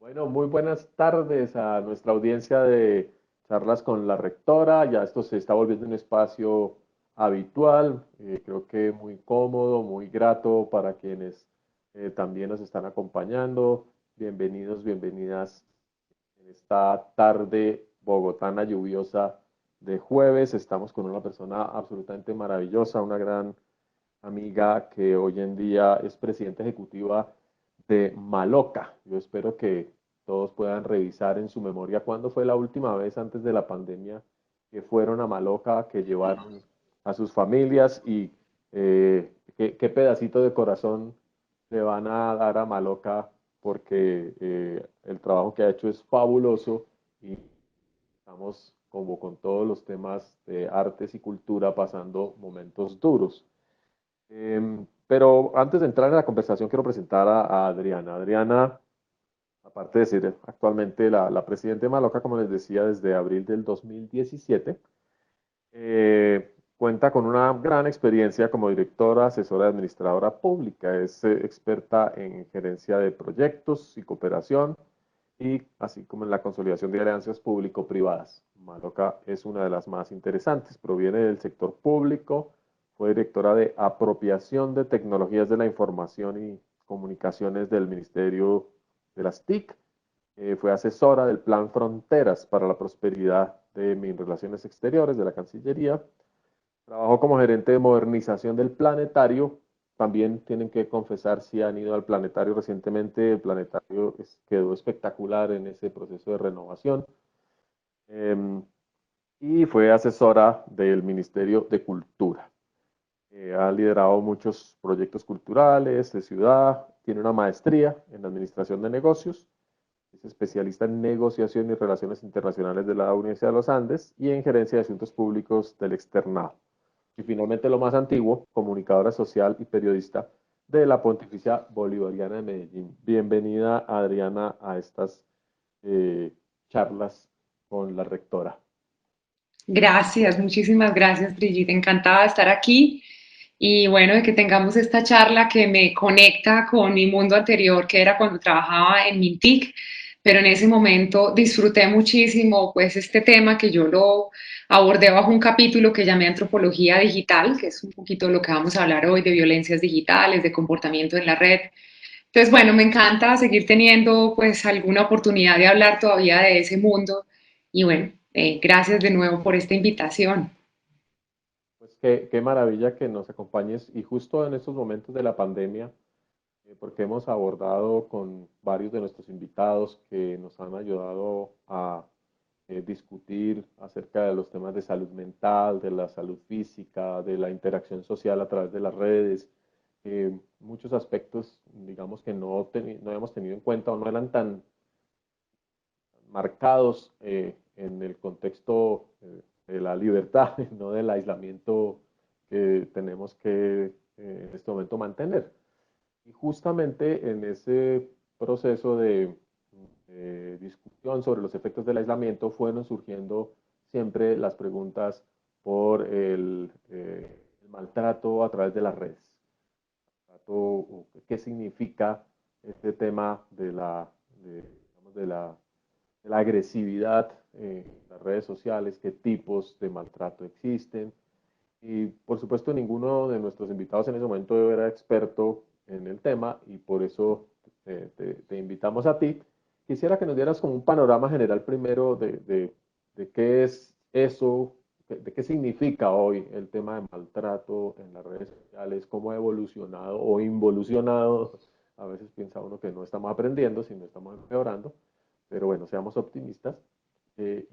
Bueno, muy buenas tardes a nuestra audiencia de charlas con la rectora. Ya esto se está volviendo un espacio habitual, creo que muy cómodo, muy grato para quienes también nos están acompañando. Bienvenidos, bienvenidas en esta tarde bogotana lluviosa de jueves. Estamos con una persona absolutamente maravillosa, una gran amiga que hoy en día es presidenta ejecutiva de Maloca. Yo espero que todos puedan revisar en su memoria cuándo fue la última vez antes de la pandemia que fueron a Maloca, que llevaron a sus familias y qué pedacito de corazón le van a dar a Maloca porque el trabajo que ha hecho es fabuloso y estamos como con todos los temas de artes y cultura pasando momentos duros. Pero antes de entrar en la conversación, quiero presentar a Adriana. Adriana, aparte de ser actualmente la presidenta de Maloca, como les decía, desde abril del 2017, cuenta con una gran experiencia como directora, asesora y administradora pública. Es experta en gerencia de proyectos y cooperación y así como en la consolidación de alianzas público-privadas. Maloca es una de las más interesantes, proviene del sector público, fue directora de apropiación de tecnologías de la información y comunicaciones del Ministerio de las TIC, fue asesora del Plan Fronteras para la Prosperidad de mis Relaciones Exteriores de la Cancillería, trabajó como gerente de modernización del planetario. También tienen que confesar si han ido al planetario recientemente. El planetario quedó espectacular en ese proceso de renovación. Eh, y fue asesora del Ministerio de Cultura. Ha liderado muchos proyectos culturales de ciudad. Tiene una maestría en administración de negocios. Es especialista en negociación y relaciones internacionales de la Universidad de los Andes y en gerencia de asuntos públicos del externado. Y finalmente lo más antiguo, comunicadora social y periodista de la Pontificia Bolivariana de Medellín. Bienvenida, Adriana, a estas eh, charlas con la rectora. Gracias, muchísimas gracias, Brigitte. Encantada de estar aquí y bueno, de que tengamos esta charla que me conecta con mi mundo anterior, que era cuando trabajaba en Mintic, pero en ese momento disfruté muchísimo pues este tema que yo lo abordé bajo un capítulo que llamé Antropología Digital, que es un poquito lo que vamos a hablar hoy de violencias digitales, de comportamiento en la red. Entonces, bueno, me encanta seguir teniendo pues alguna oportunidad de hablar todavía de ese mundo y bueno, gracias de nuevo por esta invitación. Pues qué maravilla que nos acompañes y justo en estos momentos de la pandemia, porque hemos abordado con varios de nuestros invitados que nos han ayudado a discutir acerca de los temas de salud mental, de la salud física, de la interacción social a través de las redes, muchos aspectos, digamos, que no hemos tenido en cuenta o no eran tan marcados en el contexto de la libertad, no del aislamiento que tenemos que en este momento mantener. Y justamente en ese proceso de discusión sobre los efectos del aislamiento fueron surgiendo siempre las preguntas por el maltrato a través de las redes. ¿Qué significa este tema digamos, de la agresividad en las redes sociales? ¿Qué tipos de maltrato existen? Y por supuesto, ninguno de nuestros invitados en ese momento era experto en el tema y por eso te invitamos a ti. Quisiera que nos dieras como un panorama general primero de qué es eso, de qué significa hoy el tema de maltrato en las redes sociales, cómo ha evolucionado o involucionado. A veces piensa uno que no estamos aprendiendo, sino estamos empeorando, pero bueno, seamos optimistas. Sí,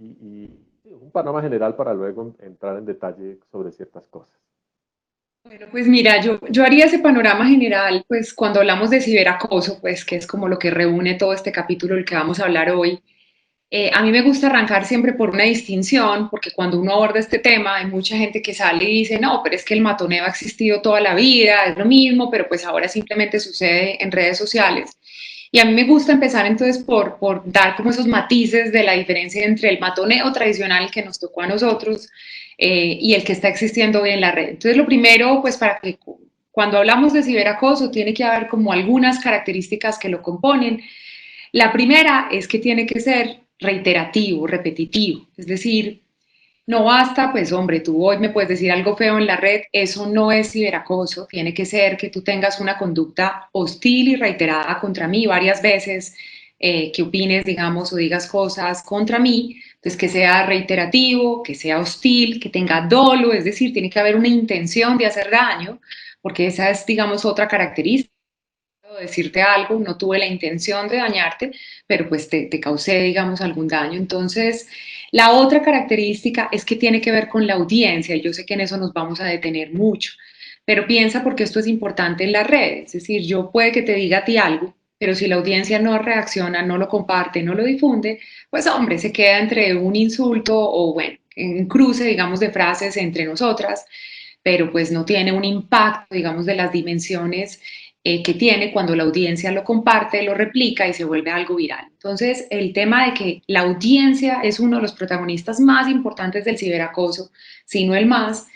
un panorama general para luego entrar en detalle sobre ciertas cosas. Bueno, pues mira, yo haría ese panorama general, pues cuando hablamos de ciberacoso, pues que es como lo que reúne todo este capítulo del que vamos a hablar hoy. A mí me gusta arrancar siempre por una distinción, porque cuando uno aborda este tema hay mucha gente que sale y dice, no, pero es que el matoneo ha existido toda la vida, es lo mismo, pero pues ahora simplemente sucede en redes sociales. Y a mí me gusta empezar entonces por dar como esos matices de la diferencia entre el matoneo tradicional que nos tocó a nosotros y el que está existiendo hoy en la red. Entonces lo primero, pues para que cuando hablamos de ciberacoso tiene que haber como algunas características que lo componen. La primera es que tiene que ser reiterativo, repetitivo, es decir, no basta, pues hombre, tú hoy me puedes decir algo feo en la red, eso no es ciberacoso, tiene que ser que tú tengas una conducta hostil y reiterada contra mí varias veces, que opines, digamos, o digas cosas contra mí, pues que sea reiterativo, que sea hostil, que tenga dolo, es decir, tiene que haber una intención de hacer daño, porque esa es, digamos, otra característica decirte algo, no tuve la intención de dañarte, pero pues te causé, digamos, algún daño. Entonces, la otra característica es que tiene que ver con la audiencia, y yo sé que en eso nos vamos a detener mucho, pero piensa porque esto es importante en las redes, es decir, yo puede que te diga a ti algo, pero si la audiencia no reacciona, no lo comparte, no lo difunde, pues hombre, se queda entre un insulto o bueno, un cruce, digamos, de frases entre nosotras, pero pues no tiene un impacto, digamos, de las dimensiones que tiene cuando la audiencia lo comparte, lo replica y se vuelve algo viral. Entonces, el tema de que la audiencia es uno de los protagonistas más importantes del ciberacoso, si no el más.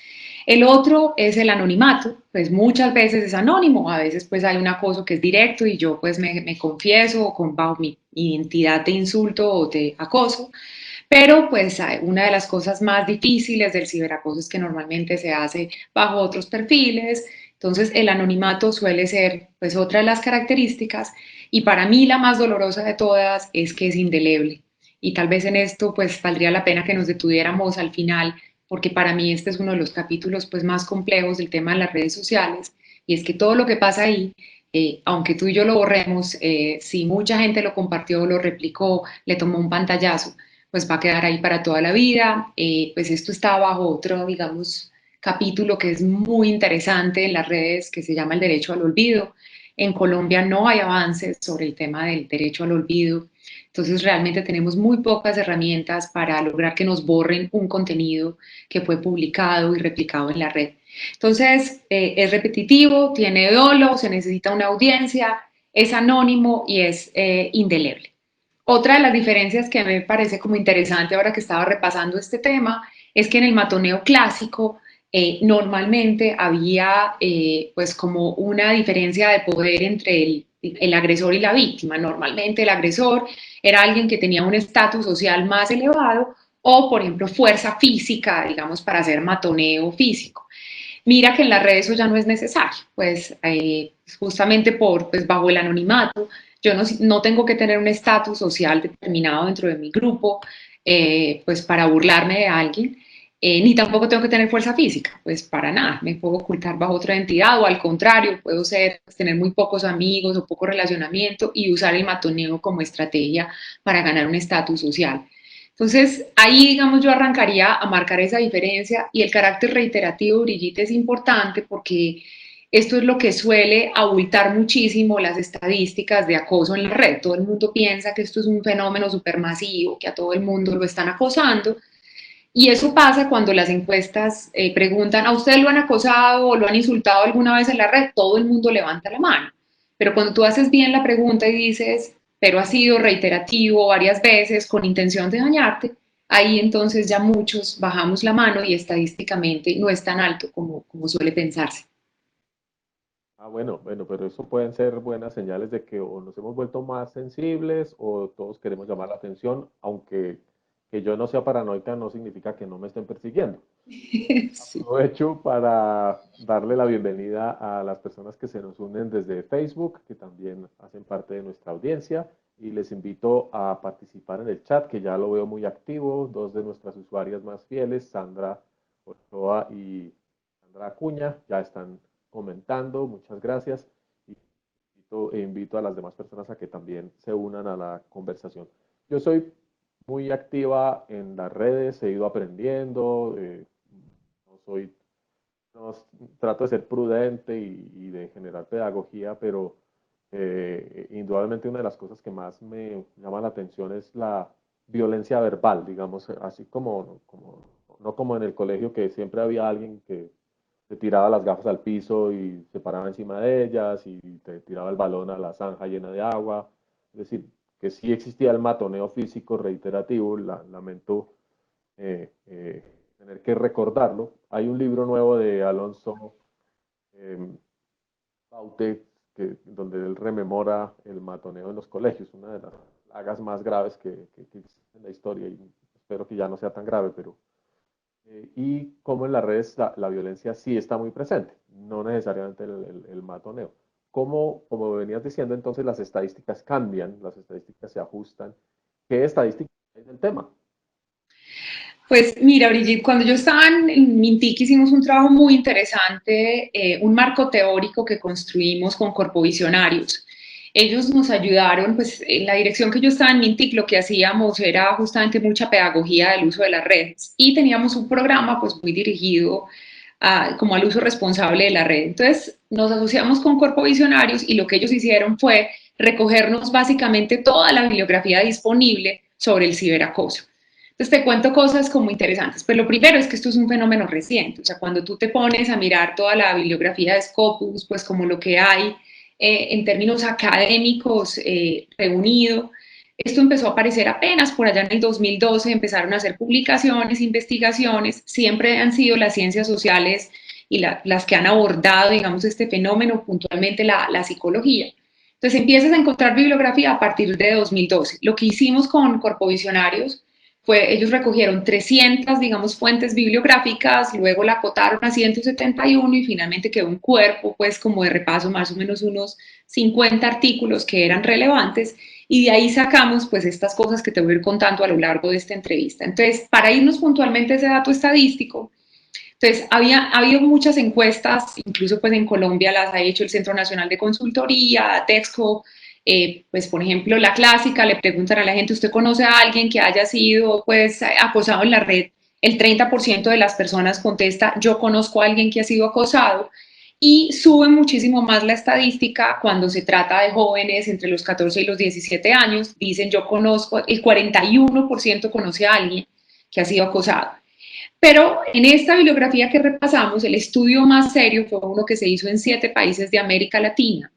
El otro es el anonimato, pues muchas veces es anónimo, a veces pues hay un acoso que es directo y yo pues me confieso con bajo mi identidad de insulto o de acoso, pero pues una de las cosas más difíciles del ciberacoso es que normalmente se hace bajo otros perfiles, entonces el anonimato suele ser pues otra de las características y para mí la más dolorosa de todas es que es indeleble. Y tal vez en esto pues valdría la pena que nos detuviéramos al final porque para mí este es uno de los capítulos pues más complejos del tema de las redes sociales y es que todo lo que pasa ahí aunque tú y yo lo borremos, si mucha gente lo compartió, lo replicó, le tomó un pantallazo, pues va a quedar ahí para toda la vida. Pues esto está bajo otro, digamos, capítulo que es muy interesante en las redes, que se llama el derecho al olvido. En Colombia no hay avances sobre el tema del derecho al olvido. Entonces realmente tenemos muy pocas herramientas para lograr que nos borren un contenido que fue publicado y replicado en la red. Entonces es repetitivo, tiene dolo, se necesita una audiencia, es anónimo y es indeleble. Otra de las diferencias que me parece como interesante ahora que estaba repasando este tema es que en el matoneo clásico normalmente había pues como una diferencia de poder entre el agresor y la víctima. Normalmente el agresor era alguien que tenía un estatus social más elevado o, por ejemplo, fuerza física, digamos, para hacer matoneo físico. Mira que en las redes eso ya no es necesario, pues justamente por, pues bajo el anonimato, yo no tengo que tener un estatus social determinado dentro de mi grupo, pues para burlarme de alguien, ni tampoco tengo que tener fuerza física, pues para nada, me puedo ocultar bajo otra entidad o al contrario, puedo ser, pues, tener muy pocos amigos o poco relacionamiento y usar el matoneo como estrategia para ganar un estatus social. Entonces, ahí, digamos, yo arrancaría a marcar esa diferencia y el carácter reiterativo, Brigitte, es importante porque esto es lo que suele abultar muchísimo las estadísticas de acoso en la red. Todo el mundo piensa que esto es un fenómeno supermasivo, que a todo el mundo lo están acosando. Y eso pasa cuando las encuestas preguntan, ¿a usted lo han acosado o lo han insultado alguna vez en la red? Todo el mundo levanta la mano. Pero cuando tú haces bien la pregunta y dices, pero ha sido reiterativo varias veces con intención de dañarte, ahí entonces ya muchos bajamos la mano y estadísticamente no es tan alto como suele pensarse. Ah, bueno, bueno, pero eso pueden ser buenas señales de que o nos hemos vuelto más sensibles o todos queremos llamar la atención, aunque que yo no sea paranoica no significa que no me estén persiguiendo. Sí. Aprovecho para darle la bienvenida a las personas que se nos unen desde Facebook, que también hacen parte de nuestra audiencia, y les invito a participar en el chat, que ya lo veo muy activo. Dos de nuestras usuarias más fieles, Sandra Ochoa y Sandra Acuña, ya están comentando. Muchas gracias. Y invito a las demás personas a que también se unan a la conversación. Yo soy muy activa en las redes, he ido aprendiendo, no soy no, trato de ser prudente y de generar pedagogía, pero indudablemente una de las cosas que más me llama la atención es la violencia verbal, digamos, así no como en el colegio que siempre había alguien que te tiraba las gafas al piso y se paraba encima de ellas y te tiraba el balón a la zanja llena de agua. Es decir, que sí existía el matoneo físico reiterativo, lamento tener que recordarlo. Hay un libro nuevo de Alonso eh, Paute donde él rememora el matoneo en los colegios, una de las plagas más graves que existe en la historia, y espero que ya no sea tan grave, pero y cómo en las redes la violencia sí está muy presente, no necesariamente el matoneo. Como venías diciendo, entonces las estadísticas cambian, las estadísticas se ajustan. ¿Qué estadísticas hay del tema? Pues mira, Brigitte, cuando yo estaba en Mintic hicimos un trabajo muy interesante, un marco teórico que construimos con corpovisionarios. Ellos nos ayudaron, pues en la dirección que yo estaba en Mintic lo que hacíamos era justamente mucha pedagogía del uso de las redes y teníamos un programa pues muy dirigido como al uso responsable de la red. Entonces nos asociamos con corpovisionarios y lo que ellos hicieron fue recogernos básicamente toda la bibliografía disponible sobre el ciberacoso. Entonces te cuento cosas como interesantes. Pues lo primero es que esto es un fenómeno reciente. O sea, cuando tú te pones a mirar toda la bibliografía de Scopus, pues como lo que hay en términos académicos reunido, esto empezó a aparecer apenas por allá en el 2012, empezaron a hacer publicaciones, investigaciones, siempre han sido las ciencias sociales y las que han abordado, digamos, este fenómeno, puntualmente la psicología. Entonces empiezas a encontrar bibliografía a partir de 2012. Lo que hicimos con Corpovisionarios fue, ellos recogieron 300, digamos, fuentes bibliográficas, luego la acotaron a 171 y finalmente quedó un cuerpo, pues, como de repaso, más o menos unos 50 artículos que eran relevantes y de ahí sacamos, pues, estas cosas que te voy a ir contando a lo largo de esta entrevista. Entonces, para irnos puntualmente a ese dato estadístico, entonces, ha habido muchas encuestas, incluso pues en Colombia las ha hecho el Centro Nacional de Consultoría, Texco, pues por ejemplo la clásica, le preguntan a la gente, ¿usted conoce a alguien que haya sido pues acosado en la red? El 30% de las personas contesta, yo conozco a alguien que ha sido acosado, y sube muchísimo más la estadística cuando se trata de jóvenes entre los 14 y los 17 años, dicen yo conozco, el 41% conoce a alguien que ha sido acosado. Pero en esta bibliografía que repasamos, el estudio más serio fue uno que se hizo en 7 países de América Latina.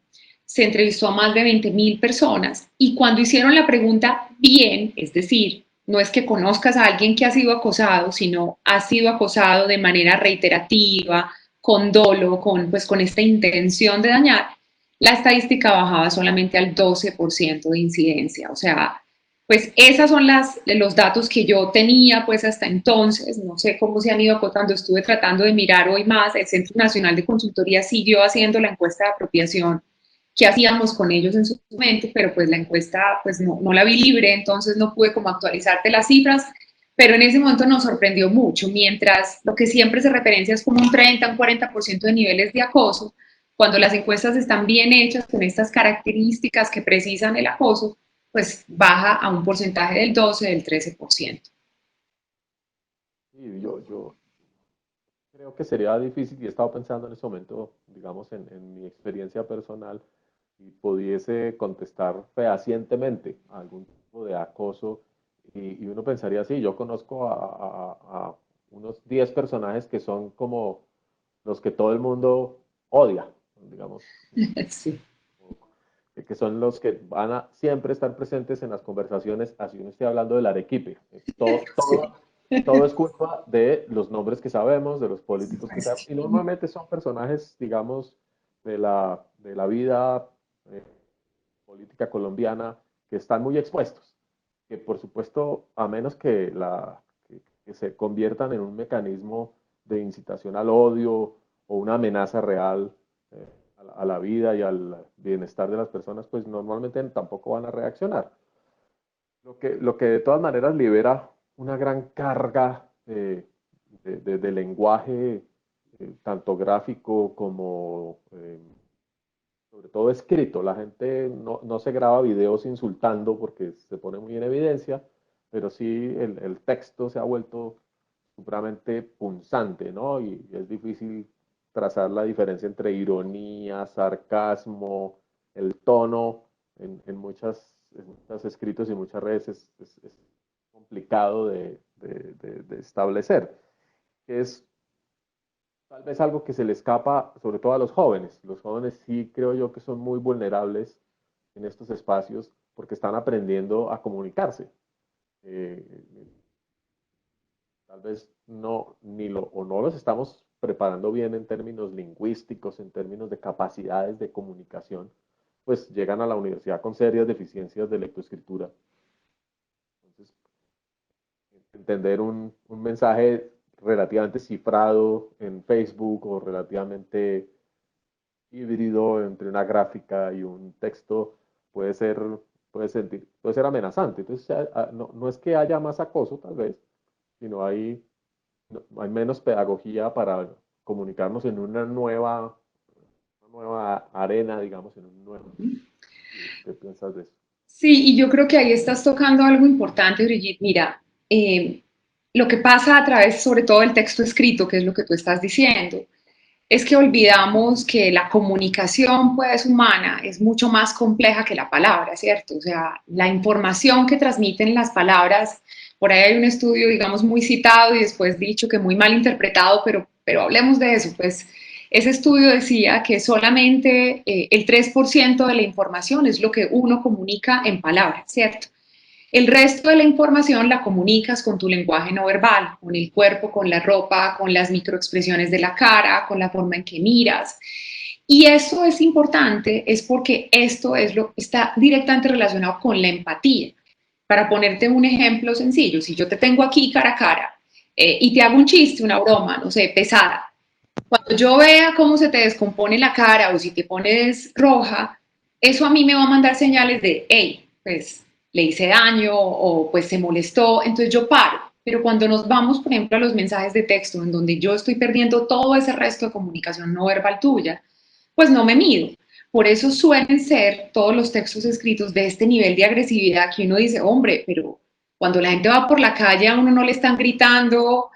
Se entrevistó a más de 20.000 personas y cuando hicieron la pregunta bien, es decir, no es que conozcas a alguien que ha sido acosado, sino ha sido acosado de manera reiterativa, con dolo, pues, con esta intención de dañar, la estadística bajaba solamente al 12% de incidencia. O sea, pues esas son los datos que yo tenía pues hasta entonces, no sé cómo se han ido acotando, estuve tratando de mirar hoy más, el Centro Nacional de Consultoría siguió haciendo la encuesta de apropiación que hacíamos con ellos en su momento, pero pues la encuesta pues no la vi libre, entonces no pude como actualizarte las cifras, pero en ese momento nos sorprendió mucho, mientras lo que siempre se referencia es como un 30, un 40% de niveles de acoso, cuando las encuestas están bien hechas con estas características que precisan el acoso, pues baja a un porcentaje del 12, del 13%. Y yo creo que sería difícil, y he estado pensando en ese momento, digamos, en mi experiencia personal, y pudiese contestar fehacientemente a algún tipo de acoso, y uno pensaría, sí, yo conozco a unos 10 personajes que son como los que todo el mundo odia, digamos, Sí. que son los que van a siempre estar presentes en las conversaciones, así uno esté hablando del Arequipe. Sí. Todo es culpa de los nombres que sabemos, de los políticos que sabemos, y normalmente son personajes, digamos, de la vida eh, política colombiana que están muy expuestos, que por supuesto, a menos que se conviertan en un mecanismo de incitación al odio o una amenaza real a la vida y al bienestar de las personas, pues normalmente tampoco van a reaccionar. Lo que de todas maneras libera una gran carga de lenguaje, tanto gráfico como sobre todo escrito. La gente no se graba videos insultando porque se pone muy en evidencia, pero sí el texto se ha vuelto supremamente punzante, ¿no? Y es difícil trazar la diferencia entre ironía, sarcasmo, el tono en muchos escritos y muchas redes es complicado de establecer. Es tal vez algo que se le escapa sobre todo a los jóvenes. Los jóvenes sí creo yo que son muy vulnerables en estos espacios porque están aprendiendo a comunicarse. Eh, Tal vez no, o no los estamos preparando bien en términos lingüísticos, en términos de capacidades de comunicación, pues llegan a la universidad con serias deficiencias de lectoescritura. Entonces, entender un mensaje relativamente cifrado en Facebook o relativamente híbrido entre una gráfica y un texto puede ser, puede ser amenazante. Entonces, no, no es que haya más acoso, tal vez, sino hay menos pedagogía para comunicarnos en una nueva arena, digamos, en un nuevo... ¿Qué piensas de eso? Sí, y yo creo que ahí estás tocando algo importante, Brigitte. Mira, lo que pasa a través, sobre todo, del texto escrito, que es lo que tú estás diciendo, es que olvidamos que la comunicación, pues, humana es mucho más compleja que la palabra, ¿cierto? O sea, la información que transmiten las palabras, por ahí hay un estudio, digamos, muy citado y después dicho que muy mal interpretado, pero hablemos de eso, pues ese estudio decía que solamente el 3% de la información es lo que uno comunica en palabras, ¿cierto? El resto de la información la comunicas con tu lenguaje no verbal, con el cuerpo, con la ropa, con las microexpresiones de la cara, con la forma en que miras. Y esto es importante, es porque esto es está directamente relacionado con la empatía. Para ponerte un ejemplo sencillo, si yo te tengo aquí cara a cara y te hago un chiste, una broma, no sé, pesada, cuando yo vea cómo se te descompone la cara o si te pones roja, eso a mí me va a mandar señales de, hey, pues le hice daño o pues se molestó, entonces yo paro. Pero cuando nos vamos, por ejemplo, a los mensajes de texto, en donde yo estoy perdiendo todo ese resto de comunicación no verbal tuya, pues no me mido. Por eso suelen ser todos los textos escritos de este nivel de agresividad que uno dice, hombre, pero cuando la gente va por la calle a uno no le están gritando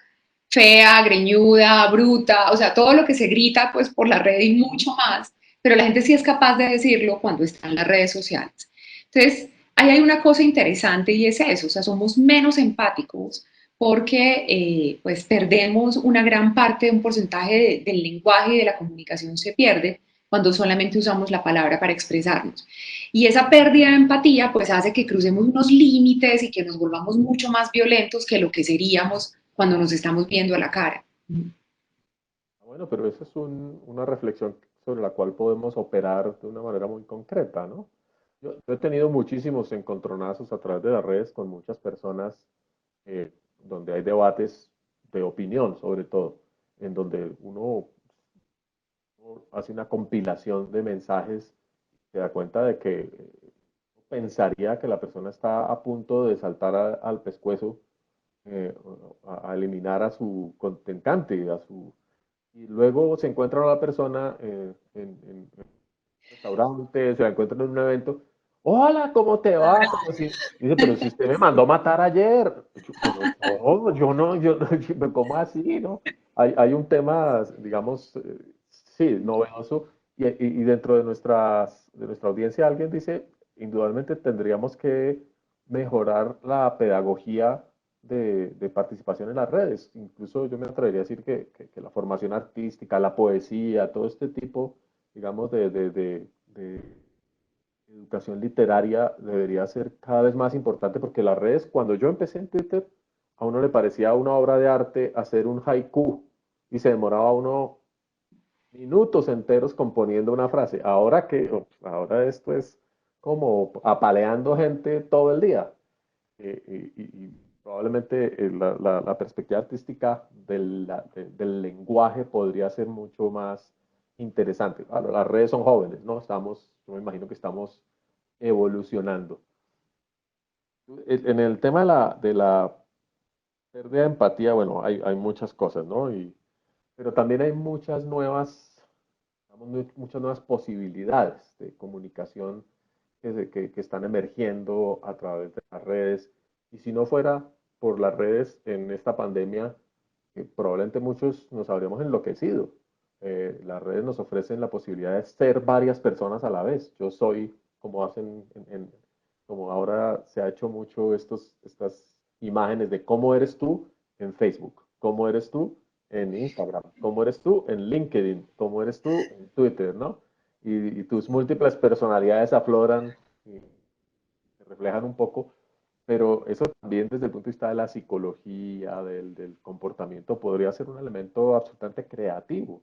fea, greñuda, bruta, o sea, todo lo que se grita pues por la red y mucho más, pero la gente sí es capaz de decirlo cuando está en las redes sociales. Entonces, ahí hay una cosa interesante y es eso, o sea, somos menos empáticos porque pues perdemos una gran parte, un porcentaje del lenguaje y de la comunicación se pierde cuando solamente usamos la palabra para expresarnos. Y esa pérdida de empatía pues hace que crucemos unos límites y que nos volvamos mucho más violentos que lo que seríamos cuando nos estamos viendo a la cara. Bueno, pero esa es una reflexión sobre la cual podemos operar de una manera muy concreta, ¿no? Yo he tenido muchísimos encontronazos a través de las redes con muchas personas donde hay debates de opinión, sobre todo, en donde uno hace una compilación de mensajes, se da cuenta de que pensaría que la persona está a punto de saltar al pescuezo, eh, a eliminar a su contrincante, y luego se encuentra a la persona en un restaurante, se la encuentra en un evento. Hola, ¿cómo te va? Como si, dice, pero si usted me mandó matar ayer. Yo no, ¿cómo así, no? Hay un tema, digamos, sí, novedoso, y dentro de nuestra audiencia alguien dice, indudablemente tendríamos que mejorar la pedagogía de participación en las redes. Incluso yo me atrevería a decir que la formación artística, la poesía, todo este tipo, digamos, de educación literaria debería ser cada vez más importante porque las redes, cuando yo empecé en Twitter, a uno le parecía una obra de arte hacer un haiku y se demoraba uno minutos enteros componiendo una frase. Ahora esto es como apaleando gente todo el día. Y probablemente la perspectiva artística del lenguaje podría ser mucho más interesante. Claro, las redes son jóvenes, ¿no? Yo me imagino que estamos evolucionando. En el tema de la pérdida de empatía, bueno, hay muchas cosas, ¿no? Pero también hay digamos, muchas nuevas posibilidades de comunicación que están emergiendo a través de las redes. Y si no fuera por las redes en esta pandemia, probablemente muchos nos habríamos enloquecido. Las redes nos ofrecen la posibilidad de ser varias personas a la vez. Yo soy, como hacen, como ahora se ha hecho mucho estas imágenes de cómo eres tú en Facebook, cómo eres tú en Instagram, cómo eres tú en LinkedIn, cómo eres tú en Twitter, ¿no? Y tus múltiples personalidades afloran y se reflejan un poco. pero eso también desde el punto de vista de la psicología, del comportamiento, podría ser un elemento absolutamente creativo.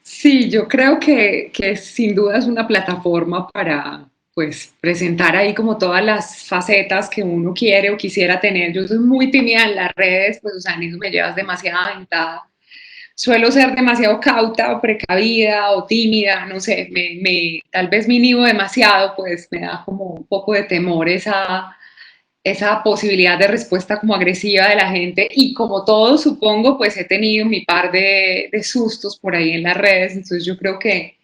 Sí, yo creo que sin duda es una plataforma para pues presentar ahí como todas las facetas que uno quiere o quisiera tener. Yo soy muy tímida en las redes, pues o sea, en eso me llevas demasiada ventaja. Suelo ser demasiado cauta o precavida o tímida, no sé, tal vez me inhibo demasiado, pues me da como un poco de temor esa posibilidad de respuesta como agresiva de la gente y como todo supongo pues he tenido mi par de sustos por ahí en las redes, entonces yo creo que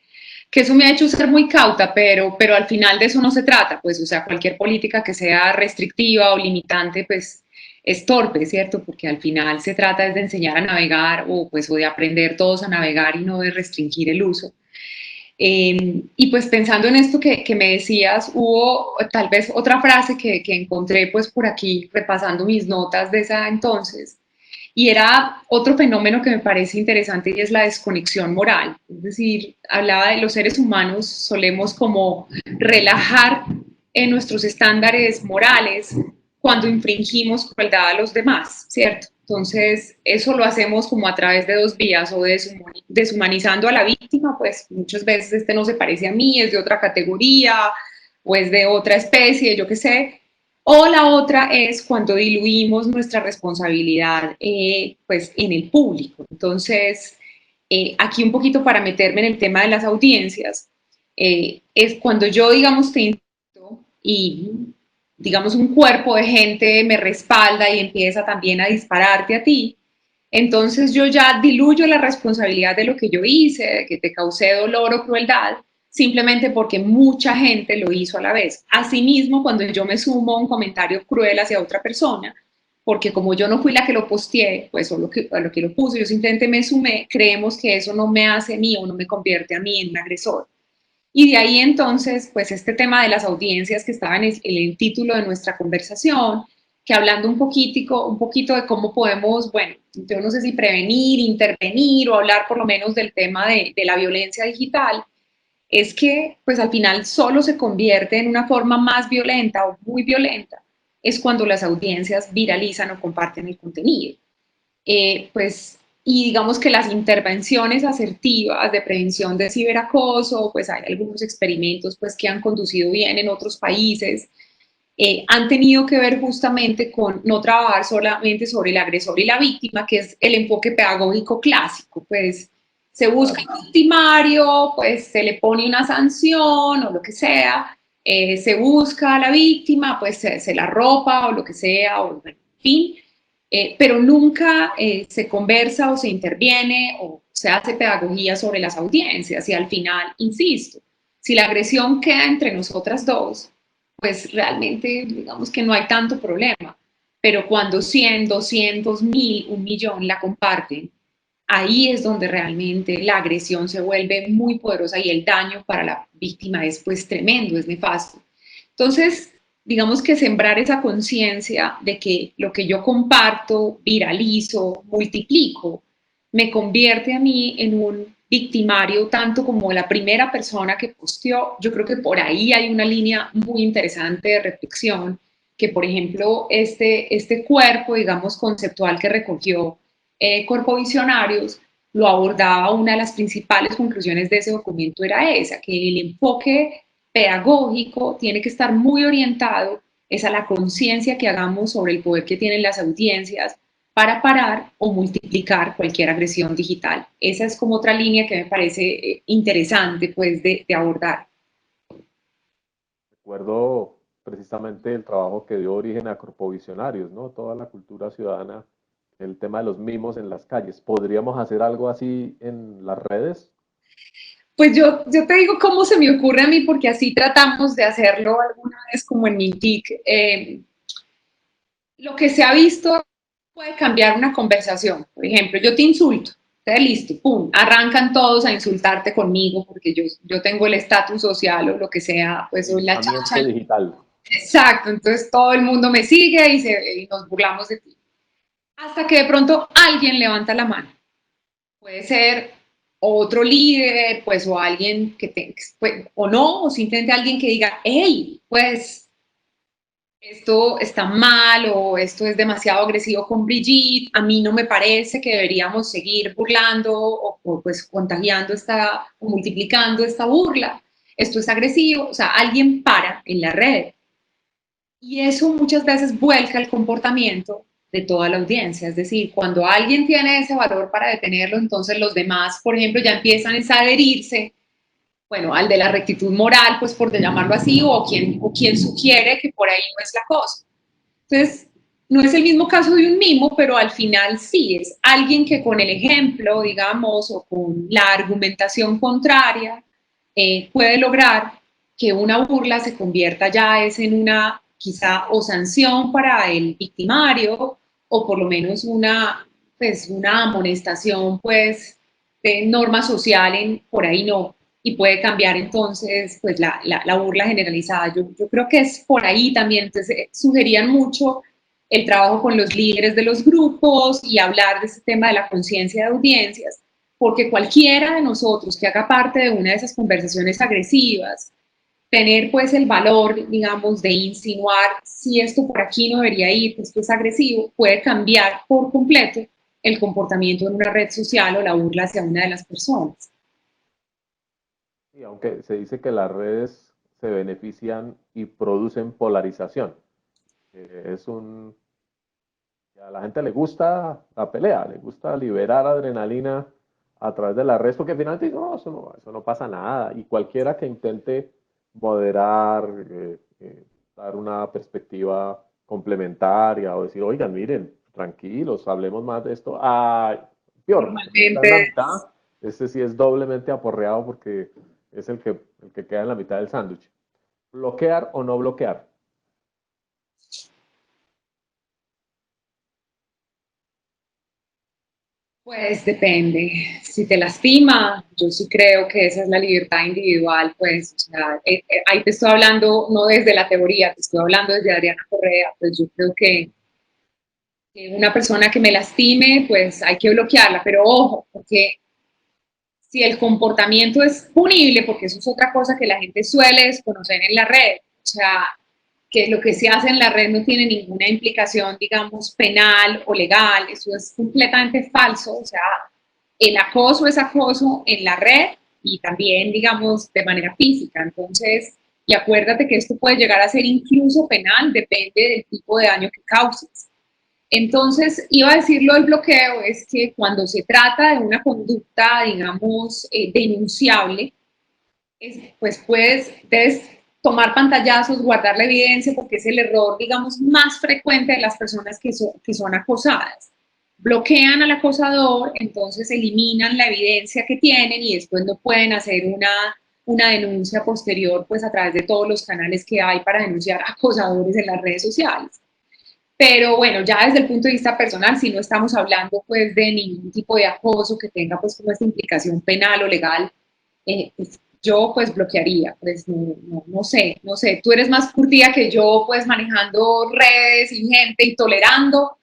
eso me ha hecho ser muy cauta, pero al final de eso no se trata, pues o sea, cualquier política que sea restrictiva o limitante pues es torpe, ¿cierto? Porque al final se trata es de enseñar a navegar o pues o de aprender todos a navegar y no de restringir el uso. Y pues pensando en esto que me decías, hubo tal vez otra frase que encontré pues por aquí repasando mis notas de esa entonces, y era otro fenómeno que me parece interesante y es la desconexión moral. Es decir, hablaba de los seres humanos, solemos como relajar en nuestros estándares morales cuando infringimos crueldad a los demás, ¿cierto? Entonces, eso lo hacemos como a través de dos vías, o deshumanizando a la víctima, pues muchas veces este no se parece a mí, es de otra categoría, o es de otra especie, yo qué sé, o la otra es cuando diluimos nuestra responsabilidad pues en el público. Entonces, aquí un poquito para meterme en el tema de las audiencias, es cuando yo, digamos, te invito y, digamos, un cuerpo de gente me respalda y empieza también a dispararte a ti, entonces yo ya diluyo la responsabilidad de lo que yo hice, de que te causé dolor o crueldad, simplemente porque mucha gente lo hizo a la vez. Asimismo, cuando yo me sumo a un comentario cruel hacia otra persona, porque como yo no fui la que lo posteé, pues o lo que lo puse, yo simplemente me sumé, creemos que eso no me hace mío, no me convierte a mí en un agresor. Y de ahí entonces, pues este tema de las audiencias que estaba en el título de nuestra conversación, que hablando un poquito de cómo podemos, bueno, yo no sé si prevenir, intervenir o hablar por lo menos del tema de la violencia digital, es que pues al final solo se convierte en una forma más violenta o muy violenta, es cuando las audiencias viralizan o comparten el contenido. Pues, y digamos que las intervenciones asertivas de prevención de ciberacoso, pues hay algunos experimentos pues, que han conducido bien en otros países, han tenido que ver justamente con no trabajar solamente sobre el agresor y la víctima, que es el enfoque pedagógico clásico, pues se busca Claro. un victimario, pues se le pone una sanción o lo que sea, se busca a la víctima, pues se la ropa o lo que sea, o en fin, pero nunca se conversa o se interviene o se hace pedagogía sobre las audiencias y al final, insisto, si la agresión queda entre nosotras dos, pues realmente digamos que no hay tanto problema. Pero cuando 100, 200, 1000, 1 millón la comparten, ahí es donde realmente la agresión se vuelve muy poderosa y el daño para la víctima es pues tremendo, es nefasto. Entonces, digamos que sembrar esa conciencia de que lo que yo comparto, viralizo, multiplico, me convierte a mí en un victimario tanto como la primera persona que posteó. Yo creo que por ahí hay una línea muy interesante de reflexión, que por ejemplo este cuerpo, digamos, conceptual que recogió Cuerpo Visionarios, lo abordaba, una de las principales conclusiones de ese documento era esa, que el enfoque pedagógico tiene que estar muy orientado es a la conciencia que hagamos sobre el poder que tienen las audiencias para parar o multiplicar cualquier agresión digital. Esa es como otra línea que me parece interesante pues de abordar. Recuerdo precisamente el trabajo que dio origen a Corpovisionarios, ¿no? Toda la cultura ciudadana, el tema de los mimos en las calles. ¿Podríamos hacer algo así en las redes? Pues yo te digo cómo se me ocurre a mí, porque así tratamos de hacerlo alguna vez como en Mintic. Lo que se ha visto puede cambiar una conversación. Por ejemplo, yo te insulto, entonces listo, pum, arrancan todos a insultarte conmigo porque yo tengo el estatus social o lo que sea, pues soy la Linchamiento chacha. digital. Exacto, entonces todo el mundo me sigue y nos burlamos de ti. Hasta que de pronto alguien levanta la mano. Puede ser otro líder, pues, o alguien que te, pues, o no, o simplemente alguien que diga, hey, pues esto está mal o esto es demasiado agresivo con Brigitte, a mí no me parece que deberíamos seguir burlando o pues contagiando esta o multiplicando esta burla, esto es agresivo, o sea, alguien para en la red y eso muchas veces vuelca el comportamiento de toda la audiencia, es decir, cuando alguien tiene ese valor para detenerlo, entonces los demás, por ejemplo, ya empiezan a adherirse, bueno, al de la rectitud moral, pues por llamarlo así, o quien sugiere que por ahí no es la cosa. Entonces, no es el mismo caso de un mimo, pero al final sí, es alguien que con el ejemplo, digamos, o con la argumentación contraria, puede lograr que una burla se convierta ya es en una quizá o sanción para el victimario o por lo menos pues, una amonestación pues de norma social en por ahí no y puede cambiar entonces pues la burla generalizada. Yo creo que es por ahí también, entonces sugerían mucho el trabajo con los líderes de los grupos y hablar de este tema de la conciencia de audiencias, porque cualquiera de nosotros que haga parte de una de esas conversaciones agresivas, tener pues el valor, digamos, de insinuar si esto por aquí no debería ir, esto es agresivo, puede cambiar por completo el comportamiento en una red social o la burla hacia una de las personas. Y aunque se dice que las redes se benefician y producen polarización, es un, a la gente le gusta la pelea, le gusta liberar adrenalina a través de las redes, porque finalmente no, eso no pasa nada. Y cualquiera que intente moderar, dar una perspectiva complementaria o decir, oigan, miren, tranquilos, hablemos más de esto. Ah, peor, el que está en la Normalmente mitad, ese sí es doblemente aporreado porque es el que queda en la mitad del sándwich. ¿Bloquear o no bloquear? pues depende. Si te lastima, yo sí creo que esa es la libertad individual, pues, o sea, ahí te estoy hablando no desde la teoría, te estoy hablando desde Adriana Correa, pues yo creo que una persona que me lastime, pues hay que bloquearla, pero ojo, porque si el comportamiento es punible, porque eso es otra cosa que la gente suele desconocer en la red, o sea, que lo que se hace en la red no tiene ninguna implicación, digamos, penal o legal, eso es completamente falso, o sea, el acoso es acoso en la red y también, digamos, de manera física, entonces, y acuérdate que esto puede llegar a ser incluso penal, depende del tipo de daño que causes. Entonces, iba a decirlo el bloqueo, es que cuando se trata de una conducta, digamos, denunciable, pues debes tomar pantallazos, guardar la evidencia, porque es el error, digamos, más frecuente de las personas que son acosadas. Bloquean al acosador, entonces eliminan la evidencia que tienen y después no pueden hacer una denuncia posterior, pues a través de todos los canales que hay para denunciar acosadores en las redes sociales. Pero bueno, ya desde el punto de vista personal, si no estamos hablando pues de ningún tipo de acoso que tenga pues como esta implicación penal o legal, pues, yo pues bloquearía, pues no sé, no sé, tú eres más curtida que yo pues manejando redes y gente y tolerando,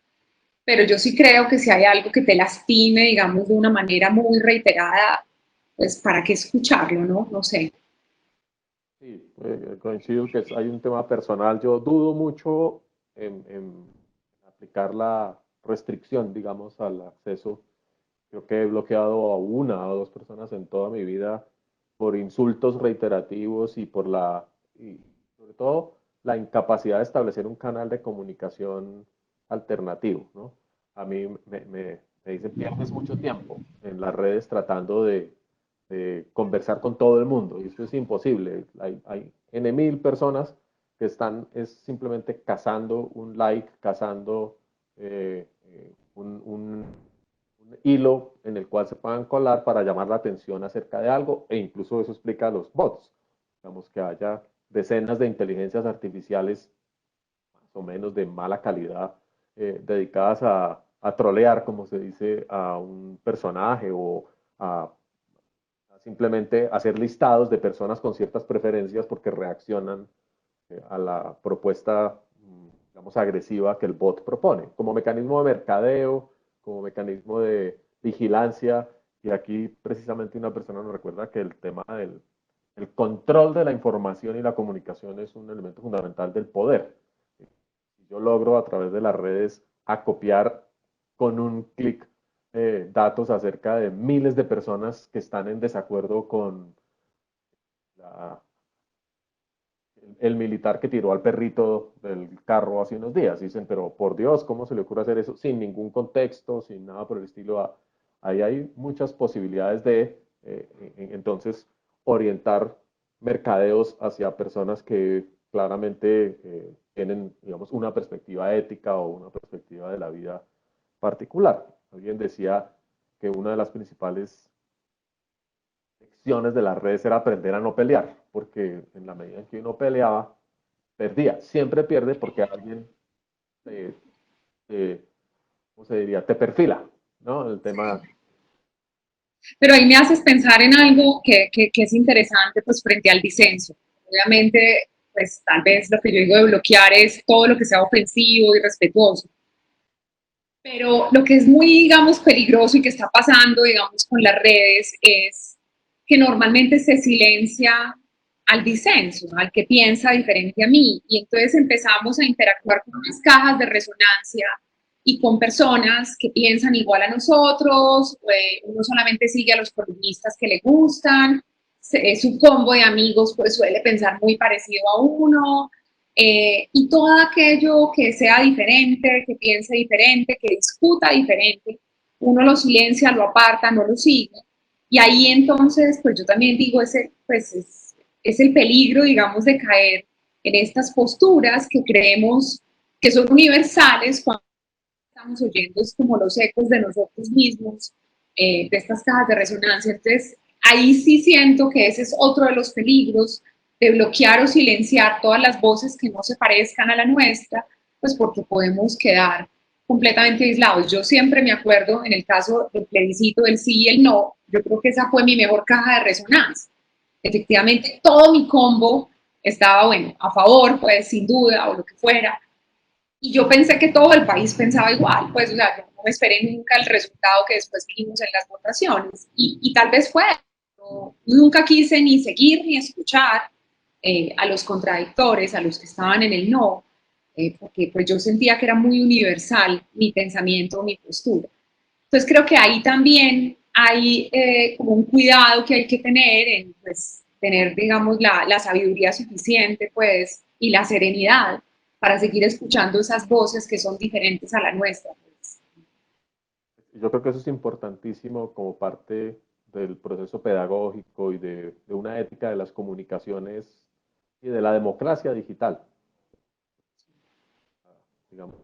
pero yo sí creo que si hay algo que te lastime, digamos, de una manera muy reiterada, pues para qué escucharlo, ¿no? No sé. Sí, coincido que hay un tema personal. Yo dudo mucho en aplicar la restricción, digamos, al acceso. Creo que he bloqueado a una o dos personas en toda mi vida por insultos reiterativos y por y sobre todo, la incapacidad de establecer un canal de comunicación alternativo, ¿no? A mí me dicen, pierdes mucho tiempo en las redes tratando de conversar con todo el mundo, y eso es imposible. Hay N mil personas que están es simplemente cazando un like, cazando un hilo en el cual se puedan colar para llamar la atención acerca de algo, e incluso eso explica los bots. Digamos que haya decenas de inteligencias artificiales más o menos de mala calidad dedicadas a trolear, como se dice, a un personaje o a simplemente hacer listados de personas con ciertas preferencias porque reaccionan a la propuesta, digamos, agresiva que el bot propone, como mecanismo de mercadeo, como mecanismo de vigilancia. Y aquí precisamente una persona nos recuerda que el tema del el control de la información y la comunicación es un elemento fundamental del poder. yo logro a través de las redes acopiar con un clic datos acerca de miles de personas que están en desacuerdo con la, el militar que tiró al perrito del carro hace unos días. Dicen, pero por Dios, ¿cómo se le ocurre hacer eso sin ningún contexto, sin nada por el estilo? Ahí hay muchas posibilidades de entonces orientar mercadeos hacia personas que claramente tienen, digamos, una perspectiva ética o una perspectiva de la vida particular. Alguien decía que una de las principales lecciones de las redes era aprender a no pelear, porque en la medida en que uno peleaba, perdía. Siempre pierde porque alguien, te, te, ¿cómo se diría? Te perfila, ¿no? El tema. Pero ahí me haces pensar en algo que es interesante, pues frente al disenso. Obviamente, pues tal vez lo que yo digo de bloquear es todo lo que sea ofensivo y respetuoso. Pero lo que es muy, digamos, peligroso y que está pasando, digamos, con las redes es que normalmente se silencia al disenso, al que piensa diferente a mí. Y entonces empezamos a interactuar con unas cajas de resonancia y con personas que piensan igual a nosotros, uno solamente sigue a los columnistas que le gustan, su combo de amigos pues suele pensar muy parecido a uno, y todo aquello que sea diferente, que piense diferente, que discuta diferente, uno lo silencia, lo aparta, no lo sigue. Y ahí entonces, pues yo también digo, pues es el peligro, digamos, de caer en estas posturas que creemos que son universales cuando estamos oyendo es como los ecos de nosotros mismos, de estas cajas de resonancia. Entonces, ahí sí siento que ese es otro de los peligros de bloquear o silenciar todas las voces que no se parezcan a la nuestra, pues porque podemos quedar completamente aislados. Yo siempre me acuerdo en el caso del plebiscito del sí y el no, yo creo que esa fue mi mejor caja de resonancia. Efectivamente, todo mi combo estaba, bueno, a favor, pues sin duda, o lo que fuera, y yo pensé que todo el país pensaba igual, pues, o sea, yo no me esperé nunca el resultado que después vimos en las votaciones. Y tal vez fue, no, nunca quise ni seguir ni escuchar a los contradictores, a los que estaban en el no, porque pues yo sentía que era muy universal mi pensamiento, mi postura. Entonces creo que ahí también hay como un cuidado que hay que tener en pues, tener, digamos, la sabiduría suficiente pues, y la serenidad para seguir escuchando esas voces que son diferentes a la nuestra. Pues. Yo creo que eso es importantísimo como parte del proceso pedagógico y de una ética de las comunicaciones y de la democracia digital. Digamos,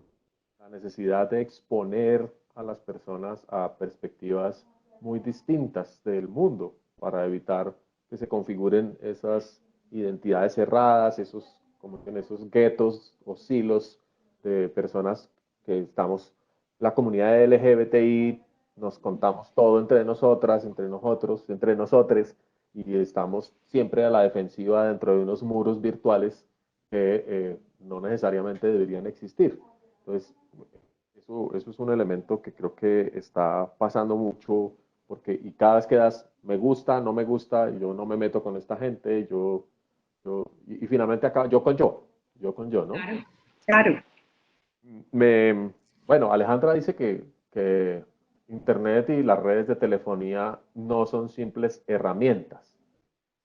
la necesidad de exponer a las personas a perspectivas muy distintas del mundo para evitar que se configuren esas identidades cerradas, esos, como en esos guetos o silos de personas que estamos, la comunidad LGBTI, nos contamos todo entre nosotras, entre nosotros, entre nosotres, y estamos siempre a la defensiva dentro de unos muros virtuales que no necesariamente deberían existir. Entonces, eso es un elemento que creo que está pasando mucho, porque y cada vez que das me gusta, no me gusta, yo no me meto con esta gente, y finalmente acaba yo con yo, ¿no? Claro, claro. Me, bueno, Alejandra dice que Internet y las redes de telefonía no son simples herramientas,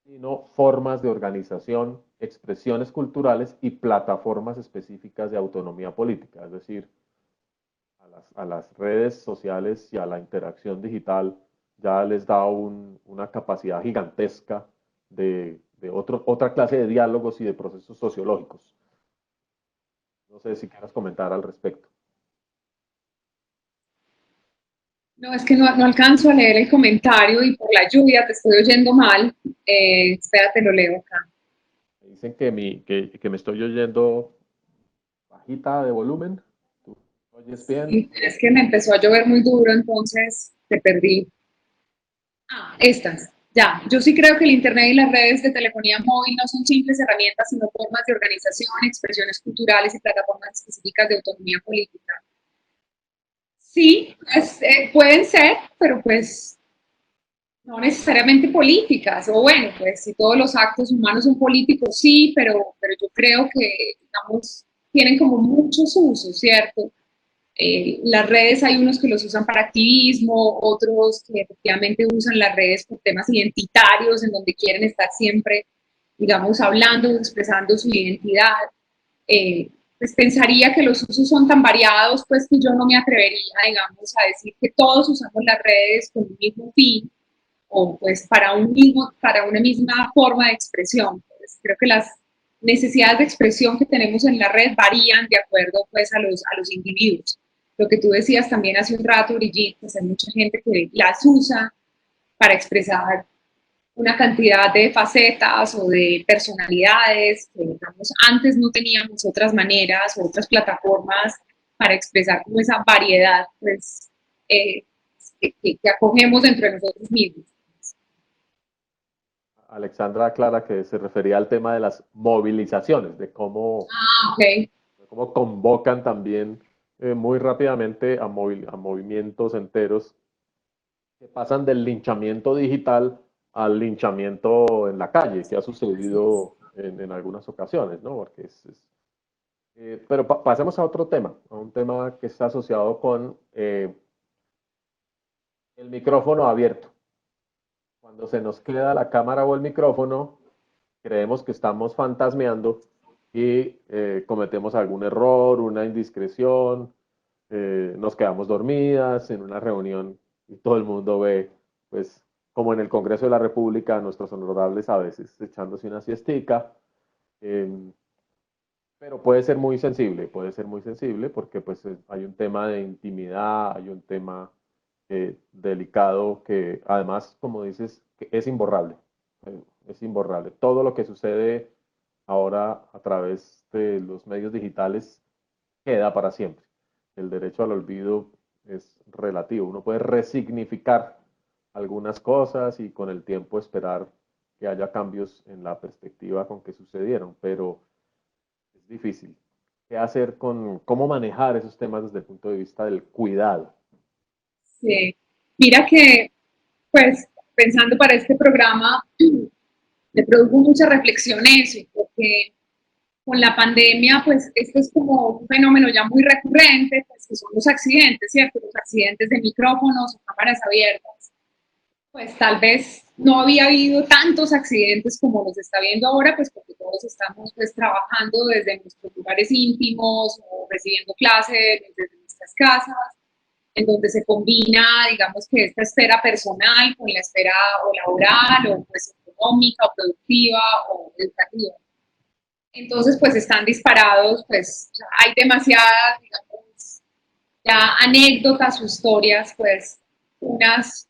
sino formas de organización, expresiones culturales y plataformas específicas de autonomía política. Es decir, a las redes sociales y a la interacción digital ya les da una capacidad gigantesca otra clase de diálogos y de procesos sociológicos. No sé si quieras comentar al respecto. No, es que no alcanzo a leer el comentario y por la lluvia te estoy oyendo mal. Espérate, lo leo acá. Me dicen que me estoy oyendo bajita de volumen. ¿Tú oyes bien? Sí, es que me empezó a llover muy duro, entonces te perdí. Ah, estas. Ya, yo sí creo que el Internet y las redes de telefonía móvil no son simples herramientas, sino formas de organización, expresiones culturales y plataformas específicas de autonomía política. Sí, pues, pueden ser, pero pues no necesariamente políticas. O bueno, pues si todos los actos humanos son políticos, sí, pero yo creo que, digamos, tienen como muchos usos, ¿cierto? Las redes hay unos que los usan para activismo, otros que efectivamente usan las redes por temas identitarios, en donde quieren estar siempre, digamos, hablando, expresando su identidad. Eh, pues pensaría que los usos son tan variados, pues que yo no me atrevería, digamos, a decir que todos usamos las redes con un mismo fin o pues para una misma forma de expresión. Pues, creo que las necesidades de expresión que tenemos en la red varían de acuerdo pues a los individuos. Lo que tú decías también hace un rato, Brigitte, pues hay mucha gente que las usa para expresar una cantidad de facetas o de personalidades que, digamos, antes no teníamos otras maneras o otras plataformas para expresar como esa variedad, pues, eh, que acogemos dentro de nosotros mismos. Alexandra aclara que se refería al tema de las movilizaciones, de Ah, ok. cómo convocan también muy rápidamente a movimientos enteros que pasan del linchamiento digital al linchamiento en la calle, que ha sucedido en algunas ocasiones, ¿no? Porque pero pasemos a otro tema, a un tema que está asociado con el micrófono abierto. Cuando se nos queda la cámara o el micrófono, creemos que estamos fantasmeando y cometemos algún error, una indiscreción, nos quedamos dormidas en una reunión y todo el mundo ve, pues, como en el Congreso de la República, nuestros honorables a veces echándose una siestica, eh, pero puede ser muy sensible porque pues hay un tema de intimidad, hay un tema delicado que además, como dices, que es imborrable, es imborrable. Todo lo que sucede ahora a través de los medios digitales queda para siempre. El derecho al olvido es relativo. Uno puede resignificar algunas cosas y con el tiempo esperar que haya cambios en la perspectiva con que sucedieron, pero es difícil. ¿Qué hacer cómo manejar esos temas desde el punto de vista del cuidado? Sí. Mira que, pues, pensando para este programa, me produjo mucha reflexión eso, porque con la pandemia, pues esto es como un fenómeno ya muy recurrente, pues que son los accidentes, ¿cierto? Los accidentes de micrófonos o cámaras abiertas. Pues tal vez no había habido tantos accidentes como los está viendo ahora, pues porque todos estamos pues trabajando desde nuestros lugares íntimos o recibiendo clases desde nuestras casas, en donde se combina, digamos que esta esfera personal con la esfera o laboral o pues económica o productiva o educativa. Entonces, pues están disparados, pues hay demasiadas, digamos, ya anécdotas o historias, pues unas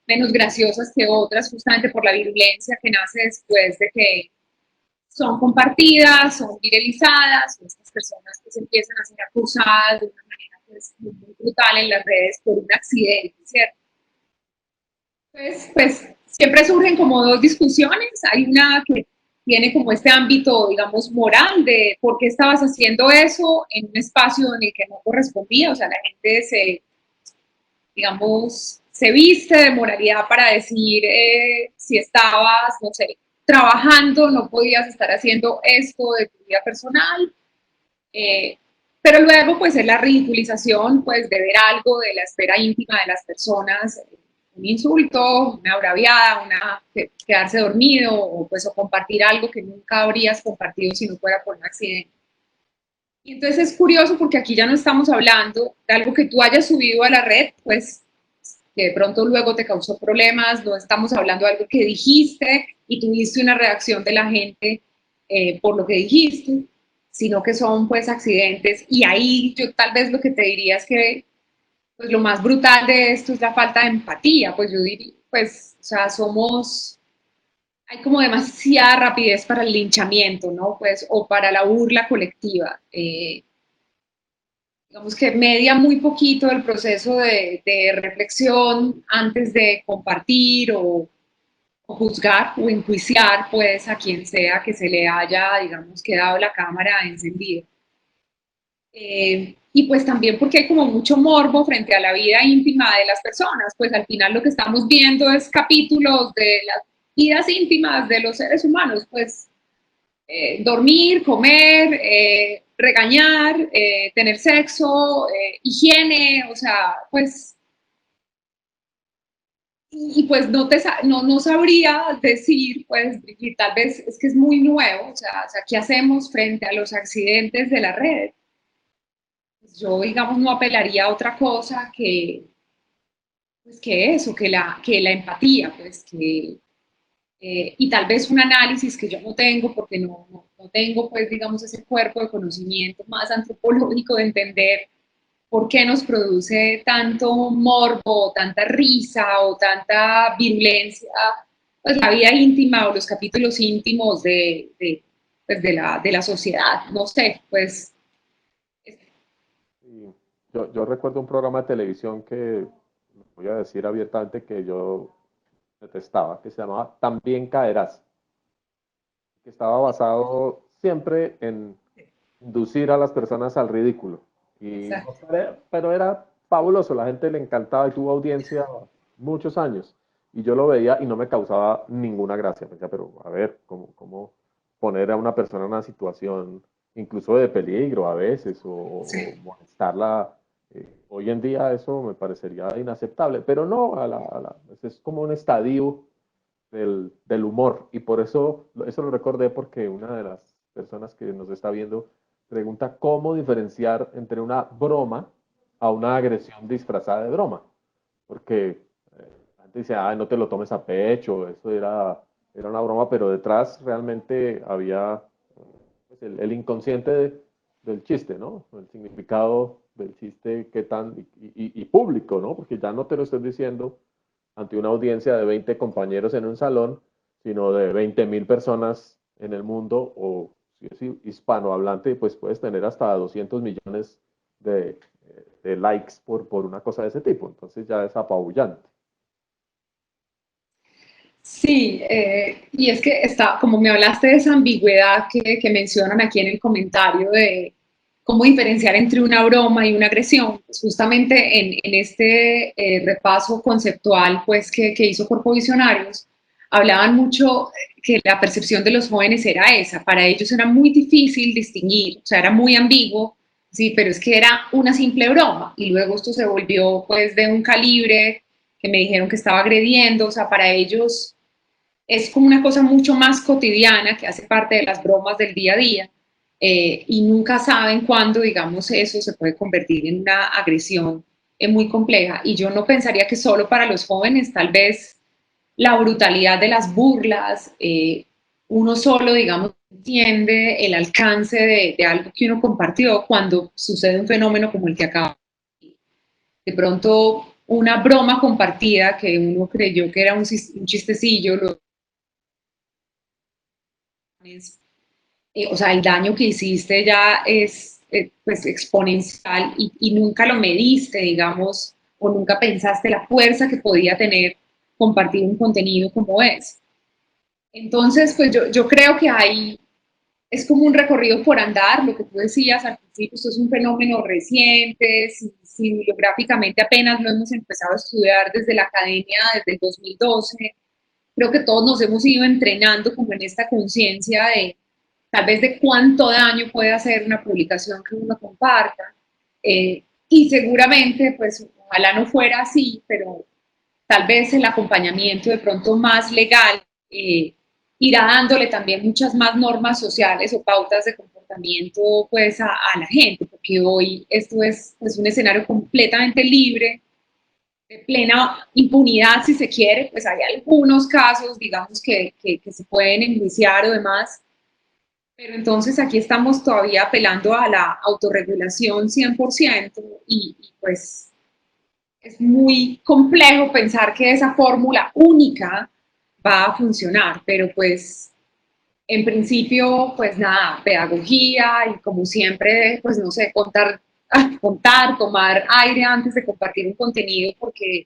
menos graciosas que otras, justamente por la virulencia que nace después de que son compartidas, son viralizadas, estas personas que se empiezan a ser acusadas de una manera pues, muy brutal en las redes por un accidente, ¿cierto? Pues siempre surgen como dos discusiones. Hay una que tiene como este ámbito, digamos, moral de por qué estabas haciendo eso en un espacio en el que no correspondía. O sea, la gente digamos, se viste de moralidad para decir si estabas, no sé, trabajando, no podías estar haciendo esto de tu vida personal. Eh, pero luego, pues, es la ridiculización, pues, de ver algo de la esfera íntima de las personas, un insulto, una braviada, quedarse dormido, o pues, o compartir algo que nunca habrías compartido si no fuera por un accidente. Y entonces es curioso porque aquí ya no estamos hablando de algo que tú hayas subido a la red, pues, que de pronto luego te causó problemas, no estamos hablando de algo que dijiste y tuviste una reacción de la gente por lo que dijiste, sino que son pues accidentes y ahí yo tal vez lo que te diría es que pues lo más brutal de esto es la falta de empatía, pues yo diría, pues, o sea, hay como demasiada rapidez para el linchamiento, ¿no? Pues, o para la burla colectiva. Digamos que media muy poquito el proceso de reflexión antes de compartir o juzgar o enjuiciar pues a quien sea que se le haya, digamos, quedado la cámara encendida. Y pues también porque hay como mucho morbo frente a la vida íntima de las personas, pues al final lo que estamos viendo es capítulos de las vidas íntimas de los seres humanos, pues dormir, comer, regañar, tener sexo, higiene, o sea, pues, y pues no sabría decir, pues, y tal vez es que es muy nuevo, o sea, ¿qué hacemos frente a los accidentes de la red? Pues yo, digamos, no apelaría a otra cosa pues, que eso, que la empatía, pues, y tal vez un análisis que yo no tengo, porque no tengo, pues, digamos, ese cuerpo de conocimiento más antropológico de entender por qué nos produce tanto morbo, tanta risa o tanta virulencia, pues la vida íntima o los capítulos íntimos pues, de la sociedad. No sé, pues. Y yo recuerdo un programa de televisión que, voy a decir abiertamente, que yo detestaba, que se llamaba También Caerás, que estaba basado siempre en inducir a las personas al ridículo. Exacto. Pero era fabuloso, la gente le encantaba y tuvo audiencia muchos años. Y yo lo veía y no me causaba ninguna gracia. Pensaba, pero a ver, ¿cómo poner a una persona en una situación incluso de peligro a veces o Sí. molestarla? Hoy en día eso me parecería inaceptable, pero no, es como un estadio del humor. Y por eso lo recordé porque una de las personas que nos está viendo pregunta cómo diferenciar entre una broma a una agresión disfrazada de broma. Porque la gente dice, no te lo tomes a pecho, eso era una broma, pero detrás realmente había pues, el inconsciente del chiste, ¿no? El significado del chiste, qué tan, y público, ¿no? Porque ya no te lo estoy diciendo ante una audiencia de 20 compañeros en un salón, sino de 20.000 personas en el mundo, o si es hispanohablante, pues puedes tener hasta 200 millones de likes por una cosa de ese tipo. Entonces ya es apabullante. Sí, y es que está, como me hablaste de esa ambigüedad que mencionan aquí en el comentario de cómo diferenciar entre una broma y una agresión, pues justamente en este repaso conceptual pues, que hizo Corpo Visionarios, hablaban mucho que la percepción de los jóvenes era esa, para ellos era muy difícil distinguir, o sea, era muy ambiguo, sí, pero es que era una simple broma, y luego esto se volvió pues de un calibre que me dijeron que estaba agrediendo, o sea, para ellos es como una cosa mucho más cotidiana que hace parte de las bromas del día a día y nunca saben cuándo, digamos, eso se puede convertir en una agresión muy compleja. Y yo no pensaría que solo para los jóvenes, tal vez la brutalidad de las burlas, uno solo, digamos, entiende el alcance de algo que uno compartió cuando sucede un fenómeno como el que acaba. De pronto, una broma compartida que uno creyó que era un chistecillo, o sea, el daño que hiciste ya es pues exponencial y nunca lo mediste, digamos, o nunca pensaste la fuerza que podía tener compartir un contenido como es. Entonces, pues yo creo que hay, es como un recorrido por andar, lo que tú decías al principio, esto es un fenómeno reciente, si bibliográficamente apenas lo hemos empezado a estudiar desde la academia, desde el 2012, creo que todos nos hemos ido entrenando como en esta conciencia de tal vez de cuánto daño puede hacer una publicación que uno comparta. Y seguramente, pues ojalá no fuera así, pero tal vez el acompañamiento de pronto más legal irá dándole también muchas más normas sociales o pautas de comportamiento pues a la gente, porque hoy esto es un escenario completamente libre, de plena impunidad si se quiere, pues hay algunos casos, digamos, que se pueden enjuiciar o demás, pero entonces aquí estamos todavía apelando a la autorregulación 100% y pues es muy complejo pensar que esa fórmula única va a funcionar, pero pues en principio, pues nada, pedagogía y como siempre, pues no sé, contar, tomar aire antes de compartir un contenido porque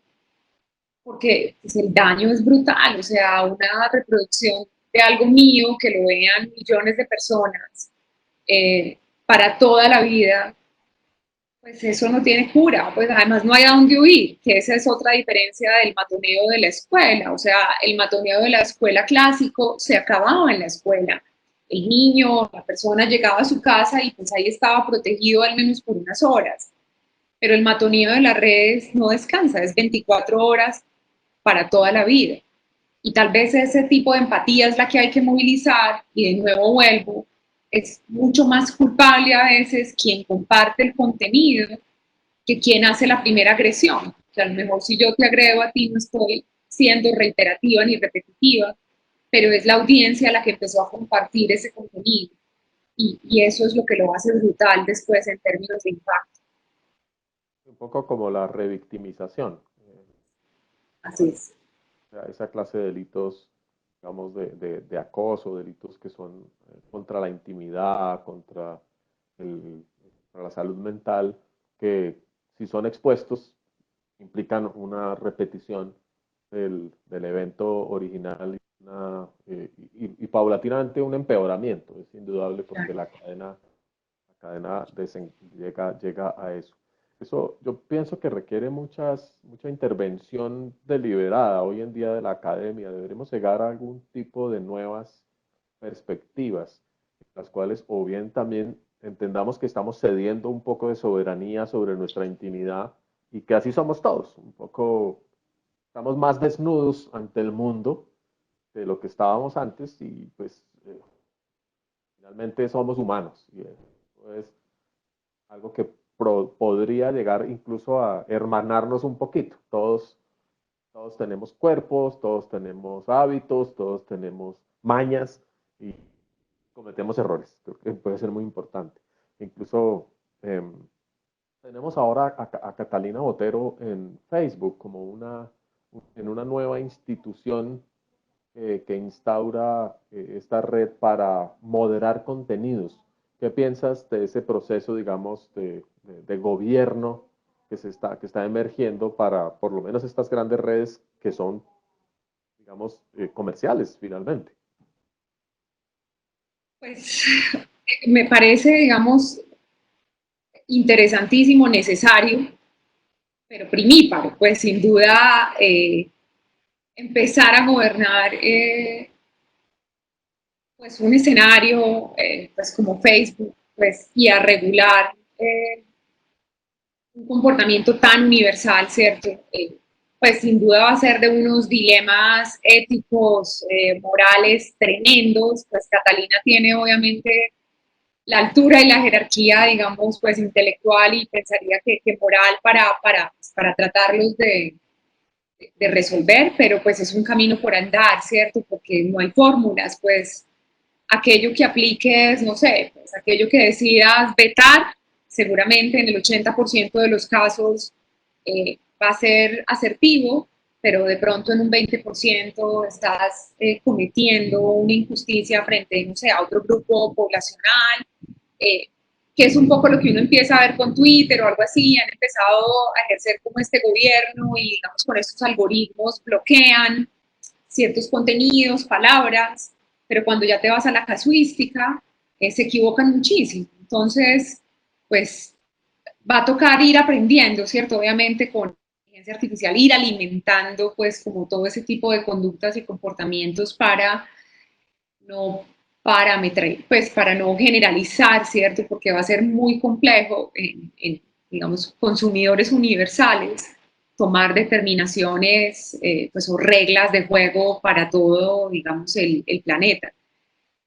pues, el daño es brutal, o sea, una reproducción de algo mío que lo vean millones de personas para toda la vida, pues eso no tiene cura, pues además no hay a dónde huir, que esa es otra diferencia del matoneo de la escuela, o sea, el matoneo de la escuela clásico se acababa en la escuela, el niño, la persona llegaba a su casa y pues ahí estaba protegido al menos por unas horas. Pero el matoneo de las redes no descansa, es 24 horas para toda la vida. Y tal vez ese tipo de empatía es la que hay que movilizar y de nuevo vuelvo, es mucho más culpable a veces quien comparte el contenido que quien hace la primera agresión. O sea, a lo mejor si yo te agredo a ti no estoy siendo reiterativa ni repetitiva, pero es la audiencia la que empezó a compartir ese contenido. Y eso es lo que lo hace brutal después en términos de impacto. Un poco como la revictimización. Así es. Sea, esa clase de delitos, digamos, de acoso, delitos que son contra la intimidad, contra la salud mental, que si son expuestos implican una repetición del evento original y paulatinamente un empeoramiento, es indudable porque la cadena llega a eso. Eso yo pienso que requiere mucha intervención deliberada hoy en día de la academia. Deberemos llegar a algún tipo de nuevas perspectivas, las cuales o bien también entendamos que estamos cediendo un poco de soberanía sobre nuestra intimidad y que así somos todos, un poco estamos más desnudos ante el mundo de lo que estábamos antes y pues finalmente somos humanos y eso es algo que podría llegar incluso a hermanarnos un poquito. Todos tenemos cuerpos, todos tenemos hábitos, todos tenemos mañas y cometemos errores. Creo que puede ser muy importante. Incluso eh, tenemos ahora a Catalina Botero en Facebook como en una nueva institución que instaura esta red para moderar contenidos. ¿Qué piensas de ese proceso, digamos, de gobierno que está emergiendo para por lo menos estas grandes redes que son, digamos, comerciales finalmente? Pues me parece, digamos, interesantísimo, necesario, pero primíparo, pues sin duda empezar a gobernar pues un escenario pues como Facebook pues, y a regular un comportamiento tan universal, ¿cierto? Pues sin duda va a ser de unos dilemas éticos, morales tremendos, pues Catalina tiene obviamente la altura y la jerarquía, digamos, pues intelectual y pensaría que moral para tratarlos de resolver, pero pues es un camino por andar, ¿cierto? Porque no hay fórmulas, pues aquello que apliques, no sé, pues aquello que decidas vetar, seguramente en el 80% de los casos va a ser asertivo, pero de pronto en un 20% estás cometiendo una injusticia frente, no sé, a otro grupo poblacional, eh, que es un poco lo que uno empieza a ver con Twitter o algo así, han empezado a ejercer como este gobierno y digamos con estos algoritmos bloquean ciertos contenidos, palabras, pero cuando ya te vas a la casuística, se equivocan muchísimo. Entonces, pues va a tocar ir aprendiendo, ¿cierto? Obviamente con inteligencia artificial, ir alimentando pues como todo ese tipo de conductas y comportamientos para no parametrar, pues para no generalizar, ¿cierto? Porque va a ser muy complejo en digamos, consumidores universales tomar determinaciones pues, o reglas de juego para todo, digamos, el planeta.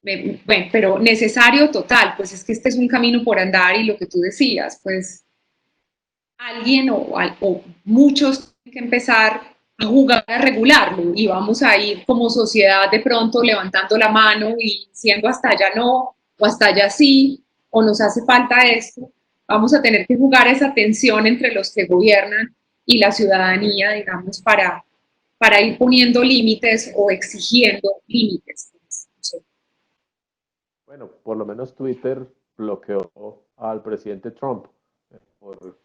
Bueno, pero necesario total, pues es que este es un camino por andar y lo que tú decías, pues alguien o muchos tienen que empezar a jugar a regularlo y vamos a ir como sociedad de pronto levantando la mano y diciendo hasta allá no o hasta allá sí o nos hace falta esto, vamos a tener que jugar esa tensión entre los que gobiernan y la ciudadanía, digamos, para ir poniendo límites o exigiendo límites. No sé. Bueno, por lo menos Twitter bloqueó al presidente Trump. Por,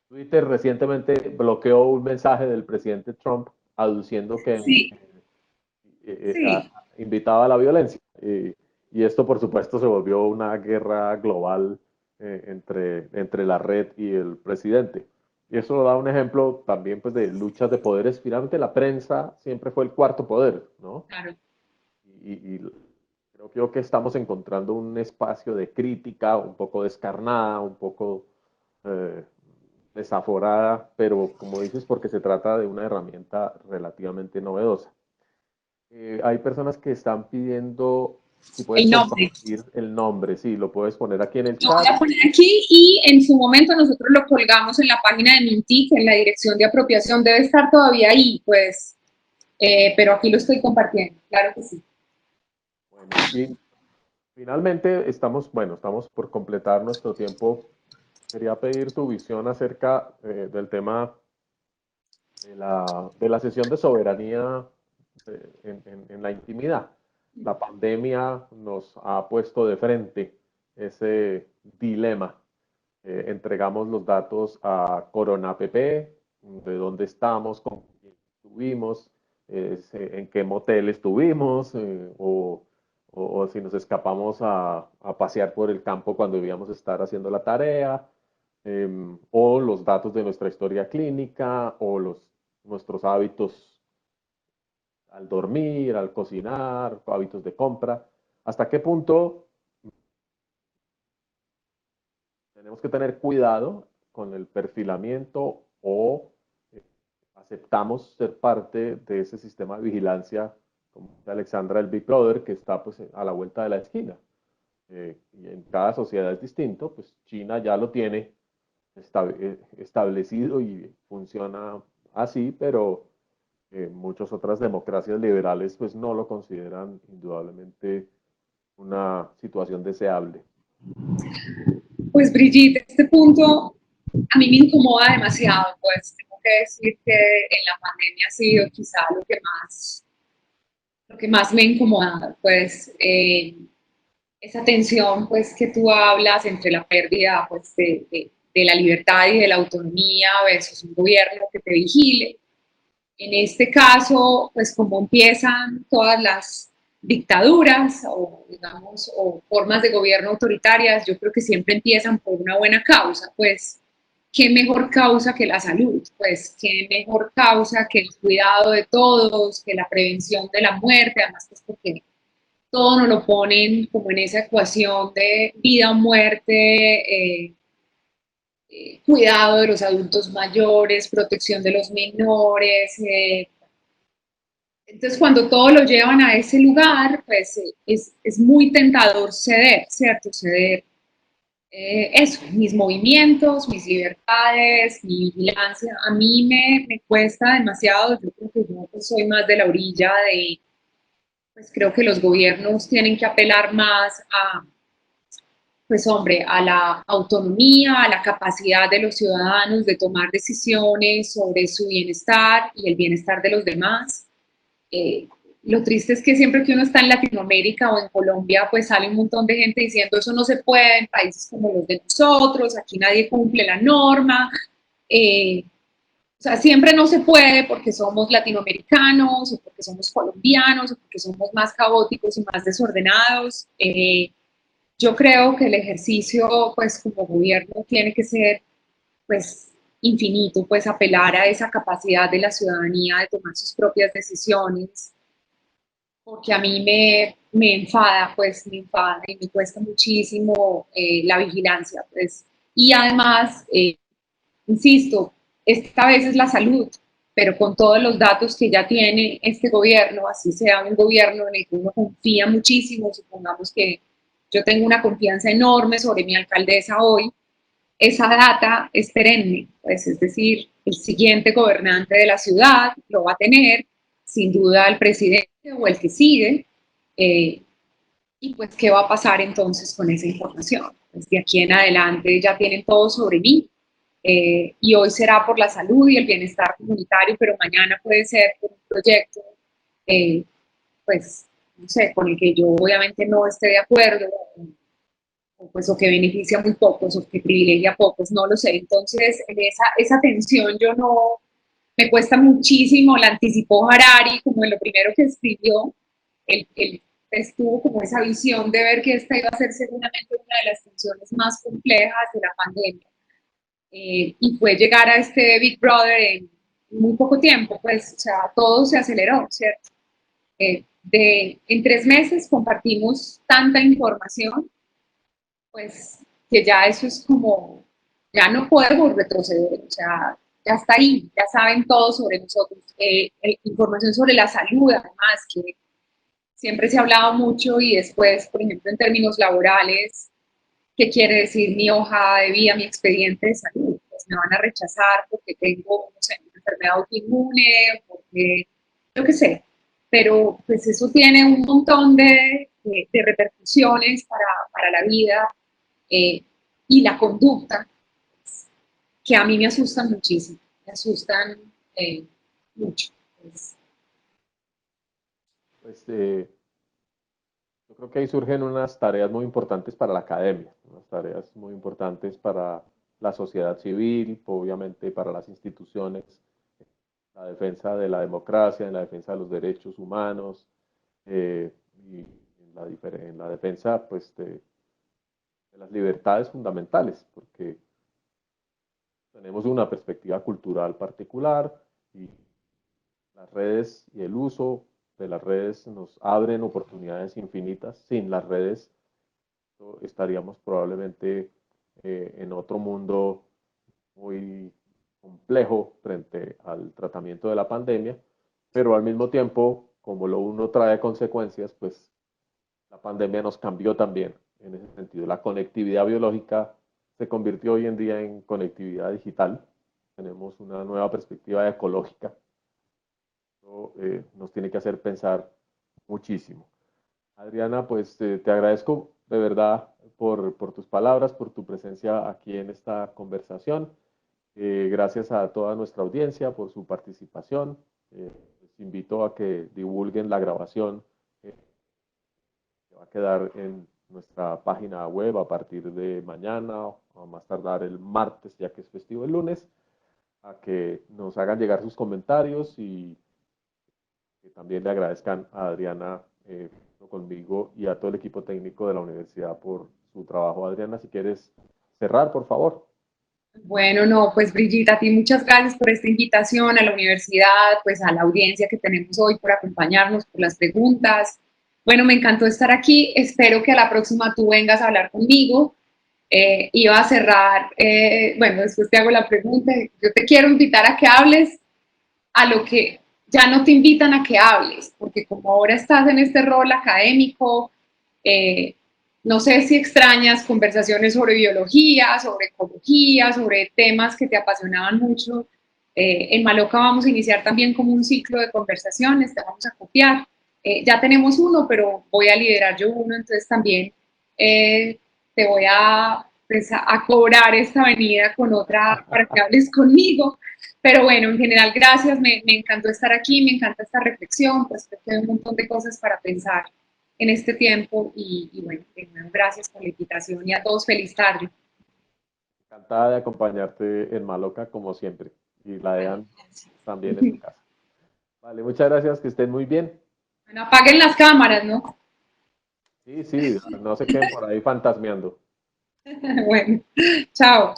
Twitter recientemente bloqueó un mensaje del presidente Trump aduciendo que Sí, sí. invitaba a la violencia. Y esto, por supuesto, se volvió una guerra global entre la red y el presidente. Y eso da un ejemplo también pues, de luchas de poderes. Finalmente, la prensa siempre fue el cuarto poder, ¿no? Claro. Y creo Creo que estamos encontrando un espacio de crítica un poco descarnada, un poco eh, desaforada, pero como dices, porque se trata de una herramienta relativamente novedosa. Hay personas que están pidiendo si puedes El nombre. compartir el nombre, sí, lo puedes poner aquí en el Lo voy chat. a poner aquí y en su momento nosotros lo colgamos en la página de Mintic, en la dirección de apropiación. Debe estar todavía ahí, pues, pero aquí lo estoy compartiendo, claro que sí. Bueno, y finalmente estamos, bueno, estamos por completar nuestro tiempo. Quería pedir tu visión acerca del tema de la sesión de soberanía en la intimidad. La pandemia nos ha puesto de frente ese dilema. Entregamos los datos a Corona app, de dónde estamos, con quién estuvimos, en qué motel estuvimos, o si nos escapamos a pasear por el campo cuando debíamos estar haciendo la tarea, o los datos de nuestra historia clínica, o nuestros hábitos al dormir, al cocinar, hábitos de compra. ¿Hasta qué punto tenemos que tener cuidado con el perfilamiento o aceptamos ser parte de ese sistema de vigilancia, como dice Alexandra, el Big Brother, que está pues a la vuelta de la esquina? Y en cada sociedad es distinto, pues China ya lo tiene establecido y funciona así, pero muchas otras democracias liberales pues no lo consideran indudablemente una situación deseable. Pues Brigitte, este punto a mí me incomoda demasiado, pues tengo que decir que en la pandemia ha sido quizá lo que más me ha incomodado, pues esa tensión pues que tú hablas entre la pérdida pues de la libertad y de la autonomía versus un gobierno que te vigile. En este caso, pues como empiezan todas las dictaduras o, digamos, o formas de gobierno autoritarias, yo creo que siempre empiezan por una buena causa, pues qué mejor causa que la salud, pues qué mejor causa que el cuidado de todos, que la prevención de la muerte, además pues porque todo nos lo ponen como en esa ecuación de vida o muerte, cuidado de los adultos mayores, protección de los menores, entonces, cuando todo lo llevan a ese lugar, pues es muy tentador ceder, ¿cierto? Ceder eso, mis movimientos, mis libertades, mi vigilancia. A mí me cuesta demasiado, yo creo que yo pues, soy más de la orilla de, pues creo que los gobiernos tienen que apelar más a, pues hombre, a la autonomía, a la capacidad de los ciudadanos de tomar decisiones sobre su bienestar y el bienestar de los demás. Eh, lo triste es que siempre que uno está en Latinoamérica o en Colombia, pues sale un montón de gente diciendo eso no se puede en países como los de nosotros, aquí nadie cumple la norma. O sea, siempre no se puede porque somos latinoamericanos o porque somos colombianos o porque somos más caóticos y más desordenados. Yo creo que el ejercicio, pues como gobierno, tiene que ser, pues, infinito, pues apelar a esa capacidad de la ciudadanía de tomar sus propias decisiones, porque a mí me enfada, pues me enfada y me cuesta muchísimo la vigilancia, pues. Y además, insisto, esta vez es la salud, pero con todos los datos que ya tiene este gobierno, así sea un gobierno en el que uno confía muchísimo, supongamos que yo tengo una confianza enorme sobre mi alcaldesa hoy, esa data es perenne, pues, es decir, el siguiente gobernante de la ciudad lo va a tener, sin duda el presidente o el que sigue, eh, y pues, ¿qué va a pasar entonces con esa información? Pues de aquí en adelante ya tienen todo sobre mí, y hoy será por la salud y el bienestar comunitario, pero mañana puede ser por un proyecto, eh, pues, no sé, con el que yo obviamente no esté de acuerdo, o, pues, o que beneficia a muy pocos, o que privilegia a pocos, no lo sé. Entonces, en esa tensión yo no, me cuesta muchísimo, la anticipó Harari como en lo primero que escribió, él estuvo como esa visión de ver que esta iba a ser seguramente una de las tensiones más complejas de la pandemia. Y fue llegar a este Big Brother en muy poco tiempo, pues, o sea, todo se aceleró, ¿cierto? en 3 meses compartimos tanta información, pues que ya eso es como, ya no podemos retroceder, o sea, ya está ahí, ya saben todo sobre nosotros. Información sobre la salud, además, que siempre se ha hablado mucho y después, por ejemplo, en términos laborales, ¿qué quiere decir mi hoja de vida, mi expediente de salud? Pues me van a rechazar porque tengo, no sé, una enfermedad autoinmune, porque, yo qué sé. Pero pues eso tiene un montón de repercusiones para la vida eh, y la conducta que a mí me asustan muchísimo, me asustan mucho. Pues, Pues, yo creo que ahí surgen unas tareas muy importantes para la academia, unas tareas muy importantes para la sociedad civil, obviamente para las instituciones, la defensa de la democracia, en la defensa de los derechos humanos eh, y en la defensa pues, de las libertades fundamentales, porque tenemos una perspectiva cultural particular y las redes y el uso de las redes nos abren oportunidades infinitas. Sin las redes estaríamos probablemente en otro mundo muy complejo frente al tratamiento de la pandemia, pero al mismo tiempo, como lo uno trae consecuencias, pues la pandemia nos cambió también en ese sentido. La conectividad biológica se convirtió hoy en día en conectividad digital. Tenemos una nueva perspectiva ecológica. Eso, nos tiene que hacer pensar muchísimo. Adriana, pues te agradezco de verdad por tus palabras, por tu presencia aquí en esta conversación. Gracias a toda nuestra audiencia por su participación. Les invito a que divulguen la grabación que va a quedar en nuestra página web a partir de mañana o a más tardar el martes, ya que es festivo el lunes, a que nos hagan llegar sus comentarios y que también le agradezcan a Adriana conmigo y a todo el equipo técnico de la universidad por su trabajo. Adriana, si quieres cerrar, por favor. bueno, no, pues Brigitte, a ti muchas gracias por esta invitación a la universidad, pues a la audiencia que tenemos hoy por acompañarnos, por las preguntas. Bueno, me encantó estar aquí. Espero que a la próxima tú vengas a hablar conmigo. Iba a cerrar, bueno, después te hago la pregunta. Yo te quiero invitar a que hables a lo que ya no te invitan a que hables, porque como ahora estás en este rol académico, eh, no sé si extrañas conversaciones sobre biología, sobre ecología, sobre temas que te apasionaban mucho. En Maloca vamos a iniciar también como un ciclo de conversaciones, te vamos a copiar. Ya tenemos uno, pero voy a liderar yo uno, entonces también te voy pues, a cobrar esta venida con otra para que hables conmigo. Pero bueno, en general, gracias, me encantó estar aquí, me encanta esta reflexión, pues creo que hay un montón de cosas para pensar en este tiempo y bueno, gracias por la invitación y a todos feliz tarde. Encantada de acompañarte en Maloca, como siempre. Y la Bueno, dejan también en tu casa. Vale, muchas gracias, que estén muy bien. bueno, apaguen las cámaras, ¿no? Sí, sí, no se queden por ahí fantasmeando. Bueno, chao.